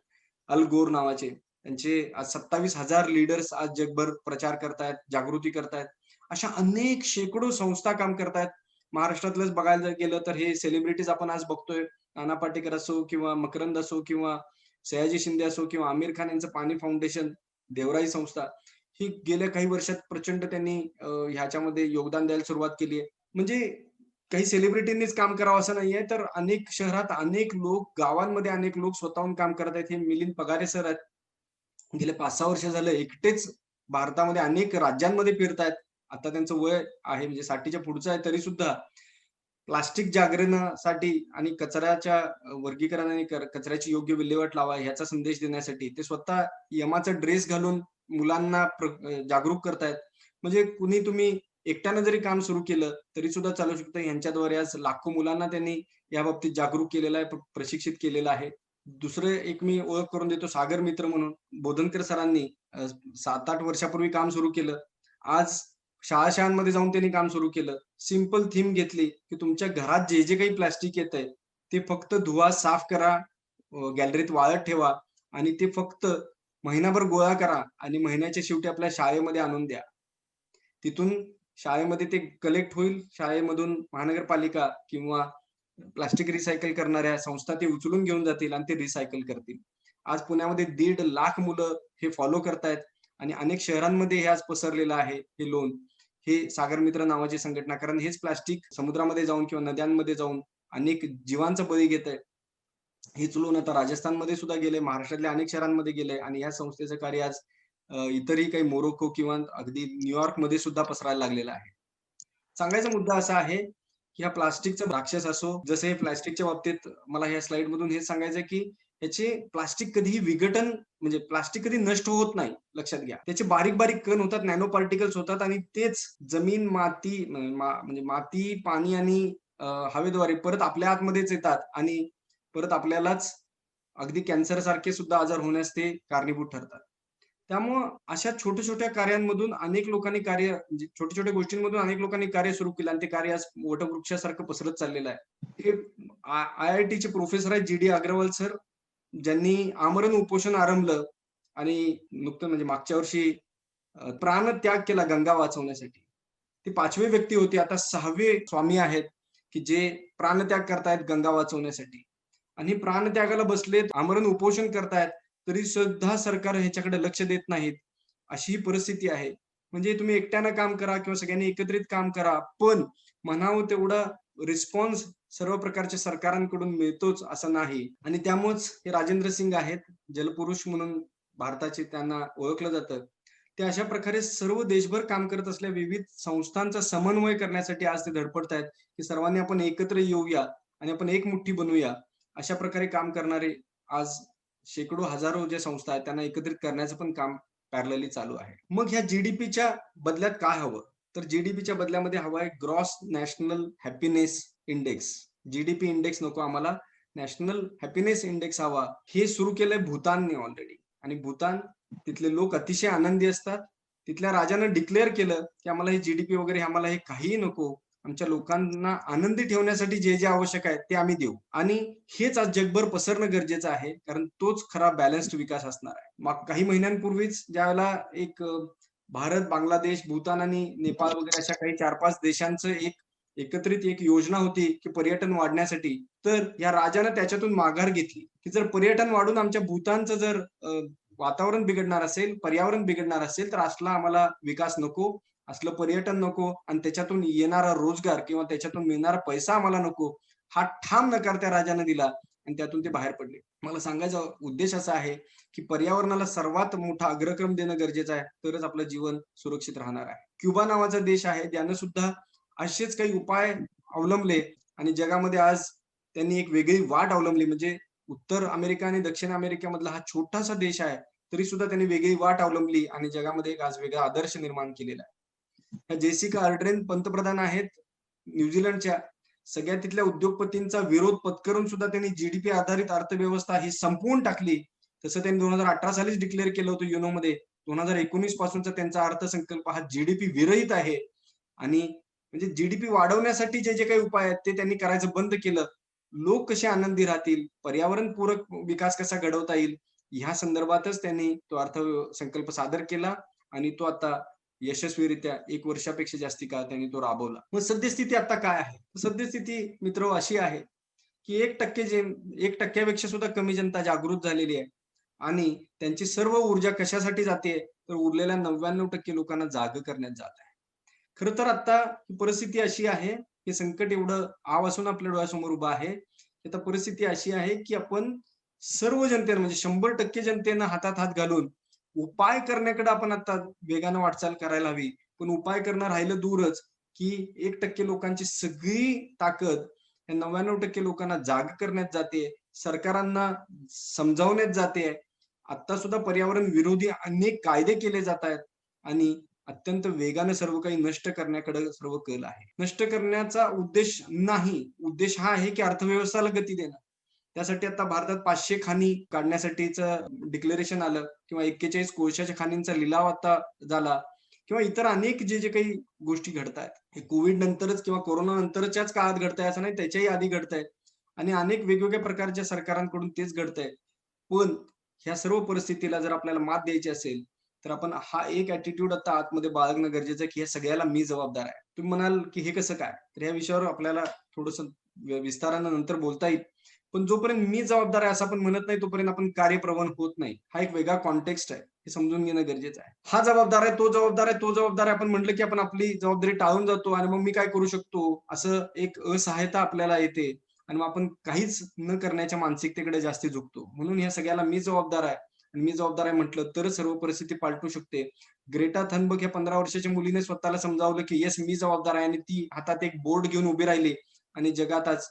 अल गोर नावाचे. त्यांचे आज 27,000 लीडर्स आज जगभर प्रचार करतायत, जागृती करतायत. अशा अनेक शेकडो संस्था काम करतायत. महाराष्ट्रातलंच बघायला जर गेलं तर हे सेलिब्रिटीज आपण आज बघतोय. नाना पाटेकर असो किंवा मकरंद असो किंवा सयाजी शिंदे असो किंवा आमिर खान यांचं पाणी फाउंडेशन, देवराई संस्था, ही गेल्या काही वर्षात प्रचंड त्यांनी ह्याच्यामध्ये योगदान द्यायला सुरुवात केली आहे. म्हणजे काही सेलिब्रिटींनीच काम करावं असं नाहीये, तर अनेक शहरात अनेक लोक, गावांमध्ये अनेक लोक स्वतःहून काम करत आहेत. हे मिलिंद पगारे सर आहेत. गेले 5-6 वर्ष झालं एकटेच भारतामध्ये अनेक राज्यांमध्ये फिरतायत. आता त्यांचं वय आहे म्हणजे 60च्या पुढचं आहे तरी सुद्धा प्लास्टिक जागरणासाठी आणि कचऱ्याच्या वर्गीकरण आणि कचऱ्याची योग्य विल्हेवाट लावा ह्याचा संदेश देण्यासाठी ते स्वतः यमाचा ड्रेस घालून मुलांना जागरूक करतायत. म्हणजे कुणी तुम्ही एकट्यानं जरी काम सुरू केलं तरी सुद्धा चालू शकतं. यांच्याद्वारे आज लाखो मुलांना त्यांनी या बाबतीत जागरूक केलेलं आहे, प्रशिक्षित केलेलं आहे. दुसरं एक मी ओळख करून देतो सागर मित्र म्हणून. बोधनकर सरांनी 7-8 वर्षापूर्वी काम सुरू केलं. आज शाळांमध्ये जाऊन त्यांनी काम सुरू केलं. सिंपल थीम घेतली, की तुमच्या घरात जे काही प्लास्टिक येतंय, ते फक्त धुवा, साफ करा, गॅलरीत वाळत ठेवा आणि ते फक्त महिनाभर गोळा करा आणि महिन्याच्या शेवटी आपल्या शाळेमध्ये आणून द्या. तिथून शाळेमध्ये ते कलेक्ट होईल. शाळेमधून महानगरपालिका किंवा प्लास्टिक रिसायकल करणाऱ्या संस्था ते उचलून घेऊन जातील आणि ते रिसायकल करतील. आज पुण्यामध्ये 1.5 लाख मुलं हे फॉलो करतायत आणि अनेक शहरांमध्ये हे आज पसरलेलं आहे हे लोन. हे सागर मित्र नावाची संघटना कारण हेच प्लास्टिक समुद्रामध्ये जाऊन किंवा नद्यांमध्ये जाऊन अनेक जीवांचा बळी घेतंय. हे उचलून आता राजस्थानमध्ये सुद्धा गेलंय, महाराष्ट्रातल्या अनेक शहरांमध्ये गेलंय आणि या संस्थेचं कार्य आज इतरही काही मोरोक्को किंवा अगदी न्यूयॉर्कमध्ये सुद्धा पसरायला लागलेलं आहे. सांगायचा मुद्दा असा आहे, की हा प्लास्टिकचा राक्षस असो, जसं हे प्लास्टिकच्या बाबतीत मला ह्या स्लाइडमधून हेच सांगायचं आहे, की याचे प्लास्टिक कधीही विघटन म्हणजे प्लास्टिक कधी नष्ट होत नाही, लक्षात घ्या. त्याचे बारीक-बारीक कण होतात, नॅनो पार्टिकल्स होतात आणि तेच जमीन, माती म्हणजे माती, पाणी आणि हवेद्वारे परत आपल्या आतमध्येच येतात आणि परत आपल्यालाच अगदी कॅन्सरसारखे सुद्धा आजार होण्यास ते कारणीभूत ठरतात. त्यामुळं अशा छोट्या-छोट्या कार्यांमधून अनेक लोकांनी कार्य म्हणजे छोट्या-छोट्या गोष्टींमधून अनेक लोकांनी कार्य सुरू केलं आणि ते कार्य आज वटवृक्षासारखं पसरत चाललेलं आहे. हे आय-आय-टीचे प्रोफेसर आहेत जी-डी अग्रवाल सर, ज्यांनी आमरण उपोषण आरंभलं आणि नुकतं म्हणजे मागच्या वर्षी प्राणत्याग केला गंगा वाचवण्यासाठी. ते 5वे व्यक्ती होते. आता 6वे स्वामी आहेत, की जे प्राणत्याग करतायत गंगा वाचवण्यासाठी. आणि प्राणत्यागाला बसलेत, आमरण उपोषण करतायत, तरी सुद्धा सरकार ह्याच्याकडे लक्ष देत नाहीत. अशी ही परिस्थिती आहे. म्हणजे तुम्ही एकट्यानं काम करा किंवा सगळ्यांनी एकत्रित काम करा, पण म्हणावं तेवढा रिस्पॉन्स सर्व प्रकारच्या सरकारांकडून मिळतोच असं नाही. आणि त्यामुळेच हे राजेंद्र सिंग आहेत, जलपुरुष म्हणून भारताचे त्यांना ओळखलं जातं. ते अशा प्रकारे सर्व देशभर काम करत असलेल्या विविध संस्थांचा समन्वय करण्यासाठी आज ते धडपडतायत, की सर्वांनी आपण एकत्र येऊया आणि आपण एक मुठ्ठी बनवूया. अशा प्रकारे काम करणारे आज शेकडो, हजारो ज्या संस्था आहेत त्यांना एकत्रित करण्याचं पण काम पॅरलली चालू आहे. मग ह्या जी-डी-पीच्या बदल्यात काय हवं? तर जी-डी-पीच्या बदल्यामध्ये हवं आहे gross national happiness index. GDP index नको आम्हाला, नॅशनल हॅपीनेस इंडेक्स हवा. हे सुरू केलंय भूतानने ऑलरेडी आणि भूतान तिथले लोक अतिशय आनंदी असतात. तिथल्या राजानं डिक्लेअर केलं, की आम्हाला हे जी-डी-पी वगैरे आम्हाला हे काहीही नको. आमच्या लोकांना आनंदी ठेवण्यासाठी जे आवश्यक आहे ते आम्ही देऊ आणि हेच आज जगभर पसरणं गरजेचं आहे. कारण तोच खरा बॅलन्स्ड विकास असणार आहे. मग काही महिन्यांपूर्वीच ज्यावेळेला एक भारत, बांगलादेश, भूतान आणि नेपाळ वगैरे अशा काही 4-5 देशांचं एकत्रित एक योजना होती, की पर्यटन वाढण्यासाठी. तर या राजानं त्याच्यातून माघार घेतली, की जर पर्यटन वाढून आमच्या भूतानचं जर वातावरण बिघडणार असेल, पर्यावरण बिघडणार असेल, तर असला आम्हाला विकास नको. असलं पर्यटन नको आणि त्याच्यातून येणारा रोजगार किंवा त्याच्यातून मिळणारा पैसा आम्हाला नको, हा ठाम नकार त्या राजाने दिला आणि त्यातून ते बाहेर पडले. मला सांगायचा उद्देश असा आहे, की पर्यावरणाला सर्वात मोठा अग्रक्रम देणं गरजेचं आहे, तरच आपलं जीवन सुरक्षित राहणार आहे. क्युबा नावाचा देश आहे, त्यानं सुद्धा असेच काही उपाय अवलंबले आणि जगामध्ये आज त्यांनी एक वेगळी वाट अवलंबली. म्हणजे उत्तर अमेरिका आणि दक्षिण अमेरिकेमधला हा छोटासा देश आहे, तरी सुद्धा त्यांनी वेगळी वाट अवलंबली आणि जगामध्ये एक आज वेगळा आदर्श निर्माण केलेला आहे. जेसिका अर्डेन पंतप्रधान आहेत न्यूझीलंडच्या. सगळ्या तिथल्या उद्योगपतींचा विरोध पत्करून सुद्धा त्यांनी जीडीपी आधारित अर्थव्यवस्था ही संपवून टाकली. तसं त्यांनी 2018 सालीच डिक्लेअर केलं होतं युनोमध्ये. 2019 पासूनचा त्यांचा अर्थसंकल्प हा जीडीपी विरहित आहे आणि म्हणजे जीडीपी वाढवण्यासाठी जे जे काही उपाय आहेत ते त्यांनी करायचं बंद केलं. लोक कसे आनंदी राहतील, पर्यावरणपूरक विकास कसा घडवता येईल, ह्या संदर्भातच त्यांनी तो अर्थसंकल्प सादर केला आणि तो आता यशस्वीरित्या 1 वर्षापेक्षा जास्ती काळ त्यांनी तो राबवला. मग सद्यस्थिती आता काय आहे? सद्यस्थिती मित्र अशी आहे, की 1% पेक्षा सुद्धा कमी जनता जागृत झालेली आहे आणि त्यांची सर्व ऊर्जा कशासाठी जाते, तर उरलेल्या 99% लोकांना जागं करण्यात जात आहे. खरं तर आता परिस्थिती अशी आहे, हे संकट एवढं आव असून आपल्या डोळ्यासमोर उभं आहे. आता परिस्थिती अशी आहे, की आपण सर्व जनतेनं म्हणजे 100% जनतेनं हातात हात घालून उपाय करण्याकडे आपण आता वेगानं वाटचाल करायला हवी. पण उपाय करणं राहिलं दूरच, की 1% लोकांची सगळी ताकद या 99% लोकांना जाग करण्यात जाते. सरकारांना समजावण्यात जाते. आता सुद्धा पर्यावरण विरोधी अनेक कायदे केले जात आहेत आणि अत्यंत वेगाने सर्व काही नष्ट करण्याकडे सर्व कल आहे. नष्ट करण्याचा उद्देश नाही. उद्देश हा आहे, की अर्थव्यवस्थेला गती देणं. त्यासाठी आता भारतात 500 खाणी काढण्यासाठीचं डिक्लेरेशन आलं किंवा 41 कोळशाच्या खाणींचा लिलाव आता झाला किंवा इतर अनेक जे काही गोष्टी घडतायत. हे कोविड नंतरच किंवा कोरोना नंतरच्याच काळात घडतंय असं नाही, त्याच्याही आधी घडतंय आणि अनेक वेगवेगळ्या प्रकारच्या सरकारांकडून तेच घडतंय. पण ह्या सर्व परिस्थितीला जर आपल्याला मात द्यायची असेल, तर आपण हा एक ॲटिट्यूड आता आतमध्ये बाळगणं गरजेचं आहे, की हे सगळ्याला मी जबाबदार आहे. तुम्ही म्हणाल, की हे कसं काय? तर ह्या विषयावर आपल्याला थोडंसं विस्तारानं नंतर बोलता येईल. पण जोपर्यंत मी जबाबदार आहे असं आपण म्हणत नाही, तोपर्यंत आपण कार्यप्रवण होत नाही. हा एक वेगळा कॉन्टेक्स्ट आहे. हे समजून घेणं गरजेचं आहे. हा जबाबदार आहे, तो जबाबदार आहे, तो जबाबदार आहे. आपण म्हटलं, की आपण आपली जबाबदारी टाळून जातो आणि मग मी काय करू शकतो? असं एक असहायता आपल्याला येते आणि मग आपण काहीच न करण्याच्या मानसिकतेकडे जास्ती झुकतो. म्हणून ह्या सगळ्याला मी जबाबदार आहे आणि मी जबाबदार आहे म्हटलं तरच सर्व परिस्थिती पालटू शकते. ग्रेटा थनबर्ग या 15 वर्षाच्या मुलीने स्वतःला समजावलं, की येस मी जबाबदार आहे आणि ती हातात एक बोर्ड घेऊन उभी राहिली आणि जगात आज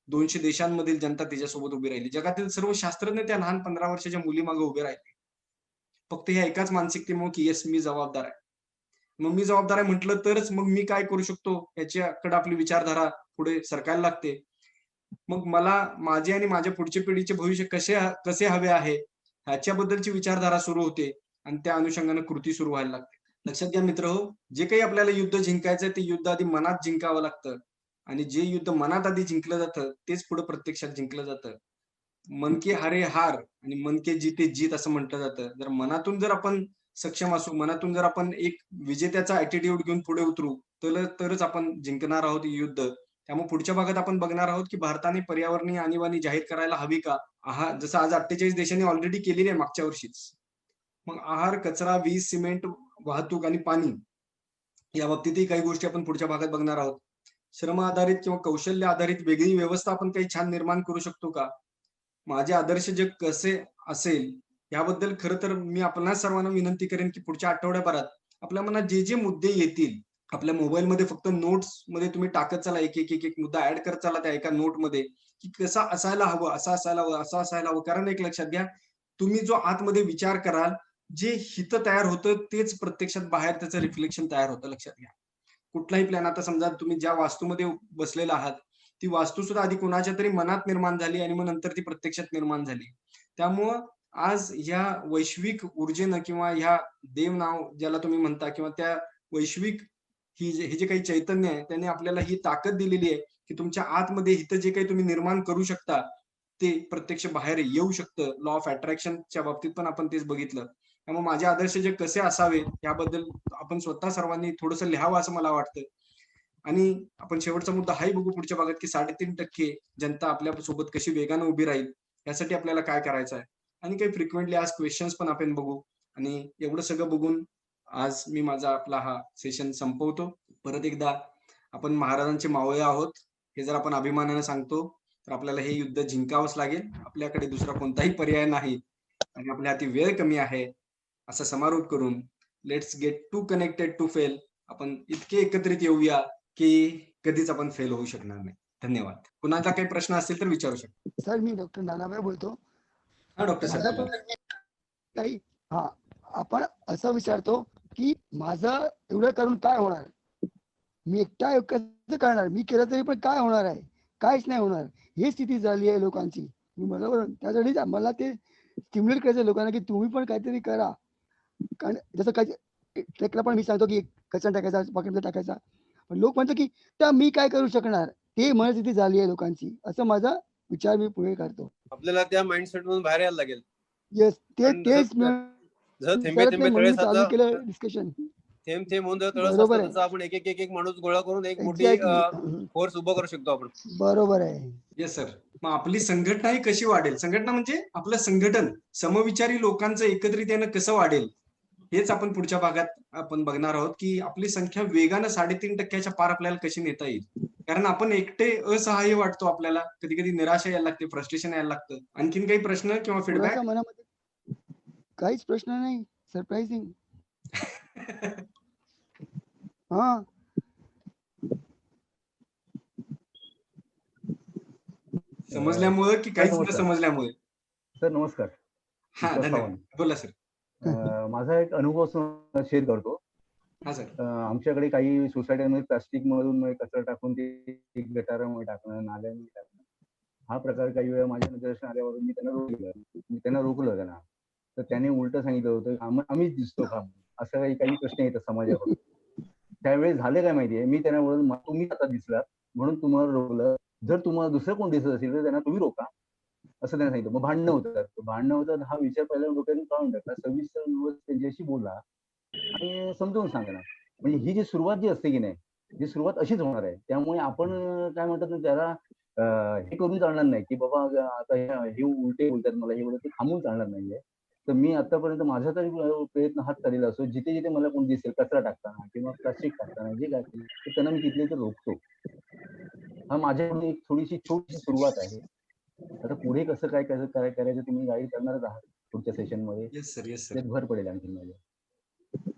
200 देशांमधील जनता तिच्यासोबत उभी राहिली. जगातील सर्व शास्त्रज्ञ त्या लहान 15 वर्षाच्या मुलीमागे उभे राहिले. फक्त ह्या एकाच मानसिकतेमुळे, की येस मी जबाबदार आहे. मग मी जबाबदार आहे म्हटलं तरच मग मी काय करू शकतो याच्याकडे आपली विचारधारा पुढे सरकायला लागते. मग मला माझे आणि माझ्या पुढच्या पिढीचे भविष्य कसे कसे हवे आहे, ह्याच्याबद्दलची विचारधारा सुरू होते आणि त्या अनुषंगाने कृती सुरू व्हायला लागते. लक्षात घ्या मित्रहो, जे काही आपल्याला युद्ध जिंकायचंय ते युद्ध आधी मनात जिंकावं लागतं आणि जे युद्ध मनात आधी जिंकलं जातं, तेच पुढे प्रत्यक्षात जिंकलं जातं. मन के हारे हार आणि मन के जीते जीत असं म्हटलं जातं. जर मनातून जर आपण सक्षम असू, मनातून जर आपण एक विजेत्याचा ॲटिट्यूड घेऊन पुढे उतरू, तरच आपण जिंकणार आहोत हे युद्ध. त्यामुळे पुढच्या भागात आपण बघणार आहोत, की भारताने पर्यावरणीय आणीबाणी जाहीर करायला हवी का? जसं आज 48 देशांनी ऑलरेडी केलेली आहे मागच्या वर्षीच. मग आहार, कचरा, वीज, सिमेंट, वाहतूक आणि पाणी या बाबतीतही काही गोष्टी आपण पुढच्या भागात बघणार आहोत. श्रम आधारित किंवा कौशल्य आधारित वेगळी व्यवस्था आपण काही छान निर्माण करू शकतो का? माझे आदर्श जग कसे असेल याबद्दल खरं तर मी आपणा सर्वांना विनंती करेन, की पुढच्या आठवड्याभरात आपल्या मनात जे, जे मुद्दे येतील, आपल्या मोबाईलमध्ये फक्त नोट्समध्ये तुम्ही टाकत चला एक मुद्दा ॲड करत चला त्या एका नोटमध्ये, की कसं असायला हवं, असं असायला हवं, असं असायला हवं. कारण एक लक्षात घ्या, तुम्ही जो आतमध्ये विचार कराल, जे हितं तयार होतं तेच प्रत्यक्षात बाहेर त्याचं रिफ्लेक्शन तयार होतं लक्षात घ्या. कुठलाही प्लॅन आता समजा तुम्ही ज्या वास्तूमध्ये बसलेला आहात, ती वास्तू सुद्धा आधी कोणाच्या तरी मनात निर्माण झाली आणि मग नंतर ती प्रत्यक्षात निर्माण झाली. त्यामुळं आज ह्या वैश्विक ऊर्जेनं किंवा ह्या देव नाव ज्याला तुम्ही म्हणता किंवा त्या वैश्विक हे जे काही चैतन्य आहे, त्याने आपल्याला ही ताकद दिलेली आहे, की तुमच्या आतमध्ये इथं जे काही तुम्ही निर्माण करू शकता, ते प्रत्यक्ष बाहेर येऊ शकतं. लॉ ऑफ अट्रॅक्शनच्या बाबतीत पण आपण तेच बघितलं. त्यामुळे माझे आदर्श जग कसे असावे याबद्दल आपण स्वतः सर्वांनी थोडंसं लिहावं असं मला वाटतं. आणि आपण शेवटचा मुद्दा हाही बघू पुढच्या भागात, की 3.5% जनता आपल्या सोबत कशी वेगानं उभी राहील, यासाठी आपल्याला काय करायचं आहे. आणि काही फ्रिक्वेंटली आज क्वेशन्स पण आपण बघू आणि एवढं सगळं बघून आज मी माझा आपला हा सेशन संपवतो. परत एकदा आपण महाराजांचे मावळे आहोत हे जर आपण अभिमानाने सांगतो तर आपल्याला हे युद्ध जिंकावंच लागेल. आपल्याकडे दुसरा कोणताही पर्याय नाही आणि आपल्या हाती वेळ कमी आहे. असा समारोप करून let's get to connected to fail. आपण इतके एकत्रित येऊया की कधीच आपण फेल होऊ शकणार नाही. धन्यवाद. कुणाचा काही प्रश्न असेल तर विचारू शकता. सर मी डॉक्टर नानाभाई बोलतो. हा डॉक्टर माझा सर. काही हा आपण असं विचारतो की माझं एवढं करून काय होणार, मी एकटा कसं करणार, मी केलं तरी पण काय होणार आहे, काहीच नाही होणार, ही स्थिती झाली आहे लोकांची. मी बरोबर त्यासाठी मला ते स्टिम्युलेट करायचं लोकांना की तुम्ही पण काहीतरी करा. कारण जसं काही ट्रेकला पण मी सांगतो की कचरा टाकायचा, पॉकेटमध्ये टाकायचा, पण लोक म्हणतो की त्या मी काय करू शकणार, ते मनस्थिती झाली आहे लोकांची, असं माझा विचार मी पुढे करतो. आपल्याला त्या माइंडसेट मधून बाहेर यायला लागेल. येस पण तेच जसं थेंबे थेंबे म्हणून मी चालू तळेसाचा केलं डिस्कशन. थेंब थेंब होऊन जर तळस बरोबर असतं आहे. तसं आपण एक एक एक एक माणूस गोळा करून एक मोठी एक्झॅक्टली फोर्स उभं करू शकतो आपण. बरोबर आहे. Yes sir. मग आपली संघटना ही कशी वाढेल? संघटना म्हणजे आपलं संघटन समविचारी लोकांचं एकत्रित येणं कसं वाढेल हेच आपण पुढच्या भागात आपण बघणार आहोत की आपली संख्या वेगानं 3.5% पार आपल्याला कशी नेता येईल. कारण आपण एकटे असहाय्य वाटतो, आपल्याला कधी कधी निराशा यायला लागते, फ्रस्ट्रेशन यायला लागतं. आणखीन काही प्रश्न किंवा फीडबॅक? कोणाच्या मनामध्ये काहीच प्रश्न नाही. सरप्राइझिंग. हा समजल्यामुळे की काहीच न नमस्कार समजल्यामुळे? सर. नमस्कार. हा धन्यवाद. बोला सर. माझा एक अनुभव शेअर करतो. हा सर. आमच्याकडे काही सोसायट्यांमध्ये प्लास्टिक मधून कचरा टाकून ते गटारामध्ये टाकणं, नाल्यामध्ये टाकणं, हा प्रकार काही वेळा माझ्या निदर्शनास आल्यावरून मी त्यांना रोखलं त्यांना. तर त्याने उलट सांगितलं होतं आम्हीच दिसतो का, असं काही प्रश्न येतात समाजाकडून. त्यावेळेस झालं काय माहितीये, मी त्यांना बोलून तुम्ही आता दिसलात म्हणून तुम्हाला रोखलं, जर तुम्हाला दुसरं कोण दिसत असेल तर त्यांना तुम्ही रोका, असं त्यांना सांगितलं. मग भांडणं होतं. हा विचार पहिल्या डोक्यातून काढून टाकला. 26 दिवस त्यांच्याशी बोला आणि समजावून सांगा ना. म्हणजे ही जी सुरुवात जी असते की नाही, ही सुरुवात अशीच होणार आहे. त्यामुळे आपण काय म्हणतात ना त्याला हे करून चालणार नाही की बाबा आता हे उलटे बोलतात मला, हे बोलत, ते थांबून चालणार नाहीये. तर मी आतापर्यंत माझा तरी प्रयत्न हाच चाललेला असतो, जिथे जिथे मला कोण दिसेल कचरा टाकताना किंवा प्लास्टिक टाकताना जे काय असेल ते त्यांना मी तिथले तर रोखतो. हा माझ्याकडून एक थोडीशी छोटीशी सुरुवात आहे. आता पुढे कसं काय करायचं तुम्ही गाईड करणारच आहात पुढच्या सेशन मध्ये. Yes sir. Yes sir. त्यात भर पडेल आणखी माझ्या.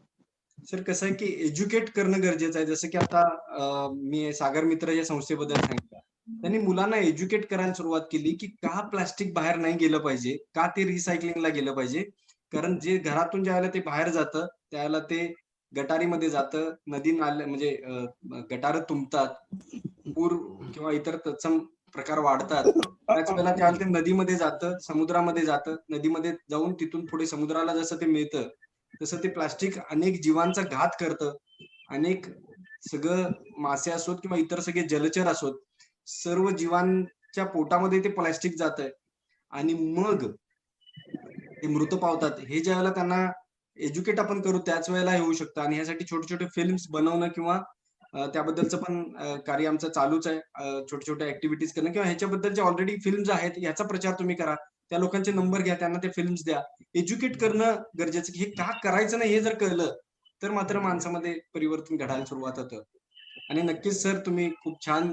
सर कसं आहे की एज्युकेट करणं गरजेचं आहे. जसं की आता मी सागर मित्र या संस्थेबद्दल सांगितलं, त्यांनी मुलांना एज्युकेट करायला सुरुवात केली की का प्लास्टिक बाहेर नाही गेलं पाहिजे, का ते रिसायकलिंगला गेलं पाहिजे. कारण जे घरातून ज्यावेळेला ते बाहेर जातं त्यावेळेला ते गटारीमध्ये जातं, नदी नाले म्हणजे गटारं तुंबतात, पूर किंवा इतर तत्सम प्रकार वाढतात. त्याच वेळेला त्यावेळेला ते नदीमध्ये जातं, समुद्रामध्ये जातं. नदीमध्ये जाऊन तिथून पुढे समुद्राला जसं ते मिळतं तसं ते प्लास्टिक अनेक जीवांचा घात करतं. अनेक सगळं मासे असोत किंवा इतर सगळे जलचर असोत, सर्व जीवांच्या पोटामध्ये ते प्लास्टिक जातंय आणि मग ते मृत पावतात. हे ज्या वेळेला त्यांना एज्युकेट आपण करू त्याच वेळेला हे होऊ शकतं. आणि ह्यासाठी छोटे छोटे फिल्म्स बनवणं किंवा त्याबद्दलचं पण कार्य आमचं चालूच आहे. छोट्या छोट्या ऍक्टिव्हिटीज करणं किंवा ह्याच्याबद्दलचे ऑलरेडी फिल्म्स आहेत याचा प्रचार तुम्ही करा. त्या लोकांचे नंबर घ्या, त्यांना ते फिल्म्स द्या. एज्युकेट करणं गरजेचं. हे का करायचं नाही हे जर कळलं तर मात्र माणसामध्ये परिवर्तन घडायला सुरुवात होतं. आणि नक्कीच सर तुम्ही खूप छान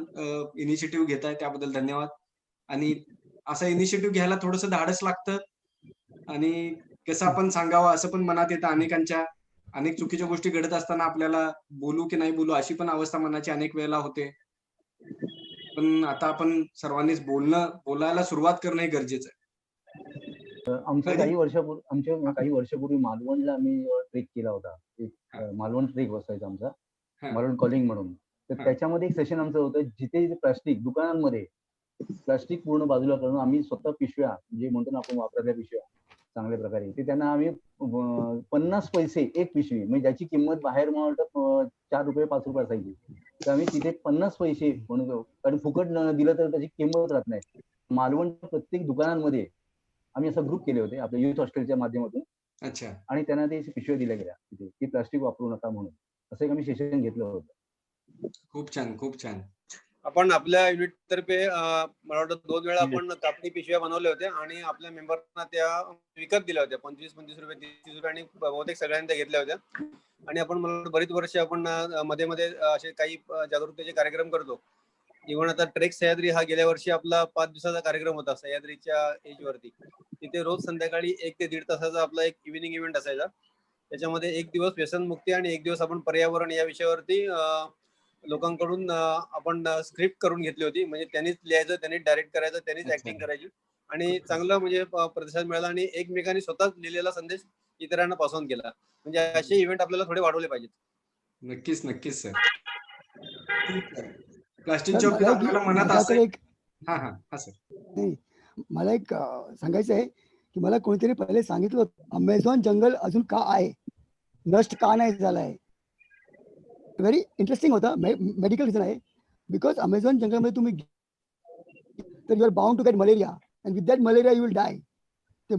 इनिशिएटिव्ह घेताय, त्याबद्दल धन्यवाद. आणि असा इनिशिएटिव्ह घ्यायला थोडंसं धाडस लागतं आणि कसं आपण सांगावं असं पण मनात येतं अनेकांच्या. अनेक चुकीच्या गोष्टी घडत असताना आपल्याला बोलू की नाही बोलू अशी पण अवस्था मनाची अनेक वेळेला होते. पण आता आपण सर्वांनीच बोलायला सुरुवात करणं हे गरजेचं आहे. आमच्या काही वर्षापूर्वी मालवणला आम्ही ट्रेक केला होता. एक मालवण ट्रेक बसायचा आमचा, मालवण कॉलिंग म्हणून. तर त्याच्यामध्ये एक सेशन आमचं होतं, जिथे प्लास्टिक दुकानांमध्ये प्लास्टिक पूर्ण बाजूला करून आम्ही स्वतः पिशव्या, जे म्हणतो ना आपण वापरल्या पिशव्या चांगल्या प्रकारे, ते त्यांना आम्ही 50 पैसे एक पिशवी, म्हणजे ज्याची किंमत बाहेर मला वाटतं 4 रुपये 5 रुपये असायची, तर आम्ही तिथे 50 पैसे म्हणून, कारण फुकट दिलं तर त्याची किंमत राहत नाही. मालवणच्या प्रत्येक दुकानांमध्ये आम्ही असा ग्रुप केले होते आपल्या युथ हॉस्टेलच्या माध्यमातून. अच्छा. आणि त्यांना ते पिशव्या दिल्या गेल्या तिथे की प्लास्टिक वापरू नका म्हणून. असं एक आम्ही सेशन घेतलं होतं. खूप छान, खूप छान. आपण आपल्या युनिट तर्फे मला वाटतं 2 वेळा आपण कापडी पिशव्या बनवल्या होत्या आणि आपल्या मेंबरना त्या विकत दिल्या होत्या. 25-25 रुपये, 30-30 रुपये आणि बहुतेक सगळ्यांनी त्या घेतल्या होत्या. आणि आपण मला वाटतं बरीच वर्ष आपण मध्ये असे काही जागरूकतेचे कार्यक्रम करतो. इव्हन आता ट्रेक सह्याद्री हा गेल्या वर्षी आपला 5 दिवसाचा कार्यक्रम होता सह्याद्रीच्या एजवरती. तिथे रोज संध्याकाळी 1 ते 1.5 तासाचा आपला एक इव्हिनिंग इव्हेंट असायचा. त्याच्यामध्ये 1 दिवस व्यसनमुक्ती आणि 1 दिवस आपण पर्यावरण या विषयावरती लोकांकडून आपण स्क्रिप्ट करून घेतली होती. म्हणजे त्यांनीच लिहायचं, त्यांनीच डायरेक्ट करायचं, त्यांनीच ऍक्टिंग करायची आणि चांगला म्हणजे प्रतिसाद मिळाला आणि एकमेकांनी स्वतःच लिहिलेला संदेश इतरांना पास ऑन केला. म्हणजे असे इव्हेंट आपल्याला थोडे वाढवले पाहिजेत. नक्कीच नक्कीच सर. प्लास्टिकच्या सर, बाबतीत मला आपल्याला मनात असं माझ्याकडे एक हा सर. नाही, मला एक सांगायचं आहे की मला कोणीतरी पहिले सांगितलं होतं अमेझॉन जंगल अजून का आहे, नष्ट का नाही झाला आहे. व्हेरी इंटरेस्टिंग होता. मेडिकल रिझन आहे. बिकॉज अमेझॉन जंगलमध्ये तुम्ही तर you are bound to get malaria and with that malaria you will die. ते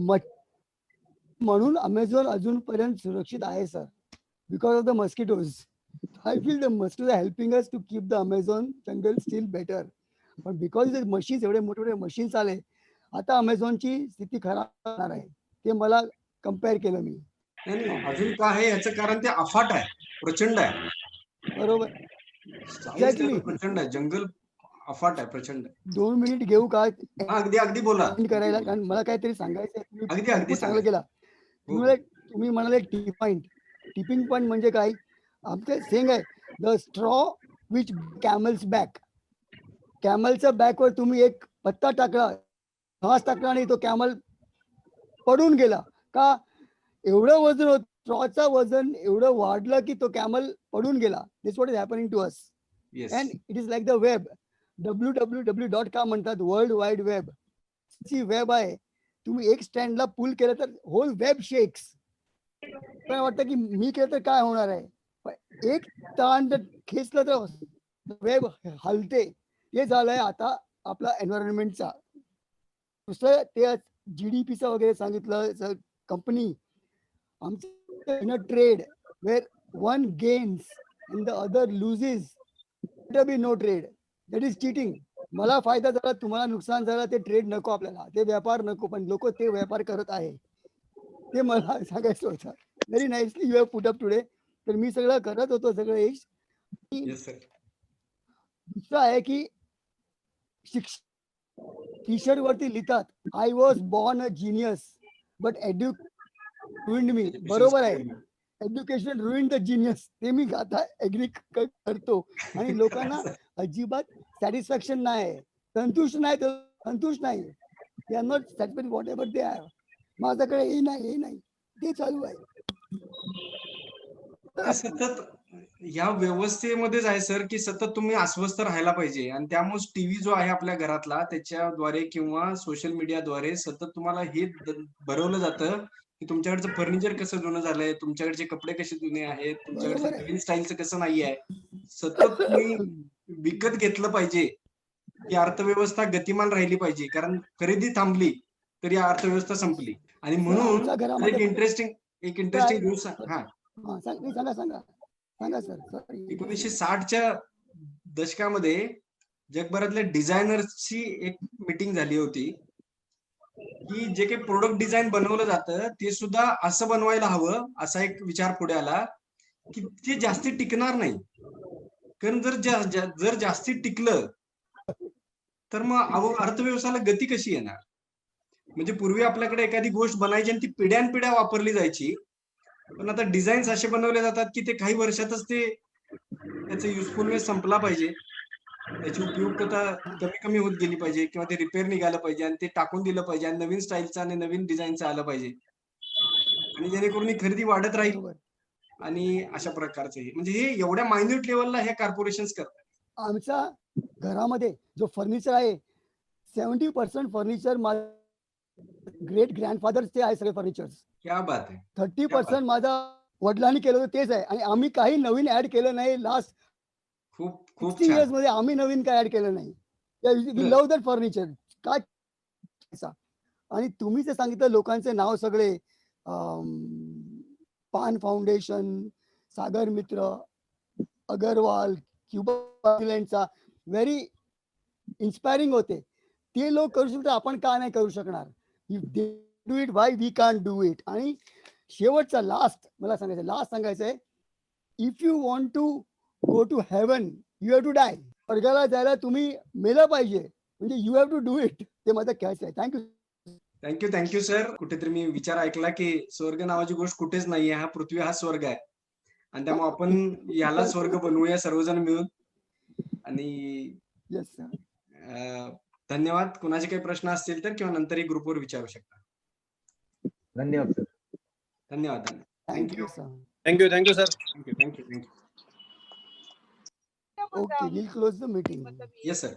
म्हणून अमेझॉन अजूनपर्यंत सुरक्षित आहे sir, because of the mosquitoes. I feel the mosquitoes are helping us to keep the Amazon jungle still better. पण बिकॉज मशीन्स, एवढे मोठे मोठे मशीन्स आले, आता अमेझॉनची स्थिती खराब होणार आहे. ते मला कम्पेअर केलं मी. नाही अजून काय आहे याचं कारण ते अफाट आहे, प्रचंड आहे. बरोबर, Size एक्झॅक्टली. त्याचं प्रचंड आहे, जंगल अफाट आहे, प्रचंड. 2 मिनिट घेऊ का अगदी अगदी बोला. करायला, कारण मला काहीतरी सांगायचं आहे. तुम्ही अगदी अगदी भरपूर चांगलं सांगा. केला. तुम्ही म्हणाले टिपिंग पॉइंट म्हणजे काय? आमचं सेंग आहे, the straw which camel's back. कॅमलच्या बॅकवर तुम्ही एक पत्ता टाकला, घास टाकला आणि तो कॅमल पडून गेला. का? एवढं वजन होत, स्ट्रॉचं वजन एवढं वाढलं की तो कॅमल पडून गेला. This what is happening to us. Yes. And it is like the web. www. का म्हणतात, वर्ल्ड वाईड वेब. ची वेब आहे. तुम्ही एक स्टँडला पुल केलं तर होल वेब शेक्स. काय वाटतं की मी केलं तर काय होणार आहे? एक ताण जर खेचलं तर वेब हलते. हे झालंय आता आपला एन्व्हायरमेंटचा. दुसरं ते GDPचं वगैरे सांगितलं. कंपनी आमचं in a trade where one gains and the other loses, be no trade. That is cheating. मला फायदा झाला, तुम्हाला नुकसान झालं, ते ट्रेड नको आपल्याला, ते व्यापार नको. पण लोक ते व्यापार करत आहे. ते मला सांगायचं होतं. Very nicely you have put up today. तर मी सगळं करत होतो सगळं एक. Yes sir. दुसरं आहे की टी शर्ट वरती लिहितात, I was born a genius but ruined me. बरोबर आहे, एज्युकेशन रुइंड द जीनियस. ते मी आता एग्री करतो. आणि लोकांना अजिबात सॅटिस्फॅक्शन नाही, संतुष्ट नाही. They are not satisfied what ever they are. माझ्याकडे हे नाही ते चालू आहे. ते सतत या व्यवस्थेमध्येच आहे सर, की सतत तुम्ही अस्वस्थ राहायला पाहिजे. आणि त्यामुळे टीव्ही जो आहे आपल्या घरातला, त्याच्याद्वारे किंवा सोशल मीडियाद्वारे सतत तुम्हाला हे भरवलं जातं की तुमच्याकडचं फर्निचर कसं जुनं झालंय, तुमच्याकडचे कपडे कसे जुने आहेत, तुमच्याकडचं बरोबर आहे. नवीन स्टाईलचं कसं नाही आहे. सतत तुम्ही विकत घेतलं पाहिजे की अर्थव्यवस्था गतिमान राहिली पाहिजे. कारण खरेदी थांबली तर या अर्थव्यवस्था संपली. आणि म्हणून आमच्या घरामध्ये एक इंटरेस्टिंग न्यूज. हा, सांगा सर. सॉरी. 1960च्या दशकामध्ये जगभरातल्या डिझायनर्सची एक मीटिंग झाली होती की जे काही प्रोडक्ट डिझाईन बनवलं जातं ते सुद्धा असं बनवायला हवं, असा एक विचार पुढे आला की ते जास्ती टिकणार नाही. कारण जर जास्ती टिकलं तर मग अर्थव्यवस्थेला गती कशी येणार? म्हणजे पूर्वी आपल्याकडे एखादी गोष्ट बनायची आणि ती पिढ्यानपिढ्या वापरली जायची. पण आता डिझाईन्स असे बनवले जातात की ते काही वर्षातच त्याचं युजफुलनेस संपला पाहिजे, त्याची उपयुक्तता कमी कमी होत गेली पाहिजे किंवा ते रिपेअर निघालं पाहिजे आणि ते टाकून दिलं पाहिजे आणि नवीन स्टाईलचं आणि नवीन डिझाईनचं आलं पाहिजे. आणि जेणेकरून ही खरेदी वाढत राहील. बरोबर. आणि अशा प्रकारचं म्हणजे हे एवढ्या मायन्यूट लेवलला हे कॉर्पोरेशन्स करतात. आमच्या घरामध्ये जो फर्निचर आहे, 70% फर्निचर ग्रेट ग्रँडफादरचे आहे. सगळे फर्निचर्स. क्या बात आहे. 30% माझा वडिलांनी केलं होतं तेच आहे. आणि आम्ही काही नवीन ऍड केलं नाही. लास्ट खूप 60 छान. इयर्स मध्ये आम्ही नवीन काय ऍड केलं नाही. We love that furniture. काय. आणि तुम्ही जे सांगितलं लोकांचे नाव सगळे, पान फाउंडेशन, सागर मित्र, अगरवाल, क्युबा, व्हेरी इन्स्पायरिंग होते. ते लोक करू शकतात, आपण का नाही करू शकणार? If they do it, why we can't do it? आणि शेवटचा मला सांगायचं आहे, if you want to go to heaven, you have to die. स्वर्गाला जायला तुम्ही मेलं पाहिजे, म्हणजे you have to do it. ते माझं कॅच आहे. Thank you sir. कुठेतरी मी विचार ऐकला की स्वर्ग नावाची गोष्ट कुठेच नाहीये, हा पृथ्वी हा स्वर्ग आहे. आणि त्यामुळे आपण याला स्वर्ग बनवूया सर्वजण मिळून. आणि येस सर. धन्यवाद. कुणाचे काही प्रश्न असतील तर किंवा नंतरही ग्रुपवर विचारू शकता. धन्यवाद सर. धन्यवाद. Thank you sir. Thank you sir. Thank you. Okay, will close the meeting. Yes sir.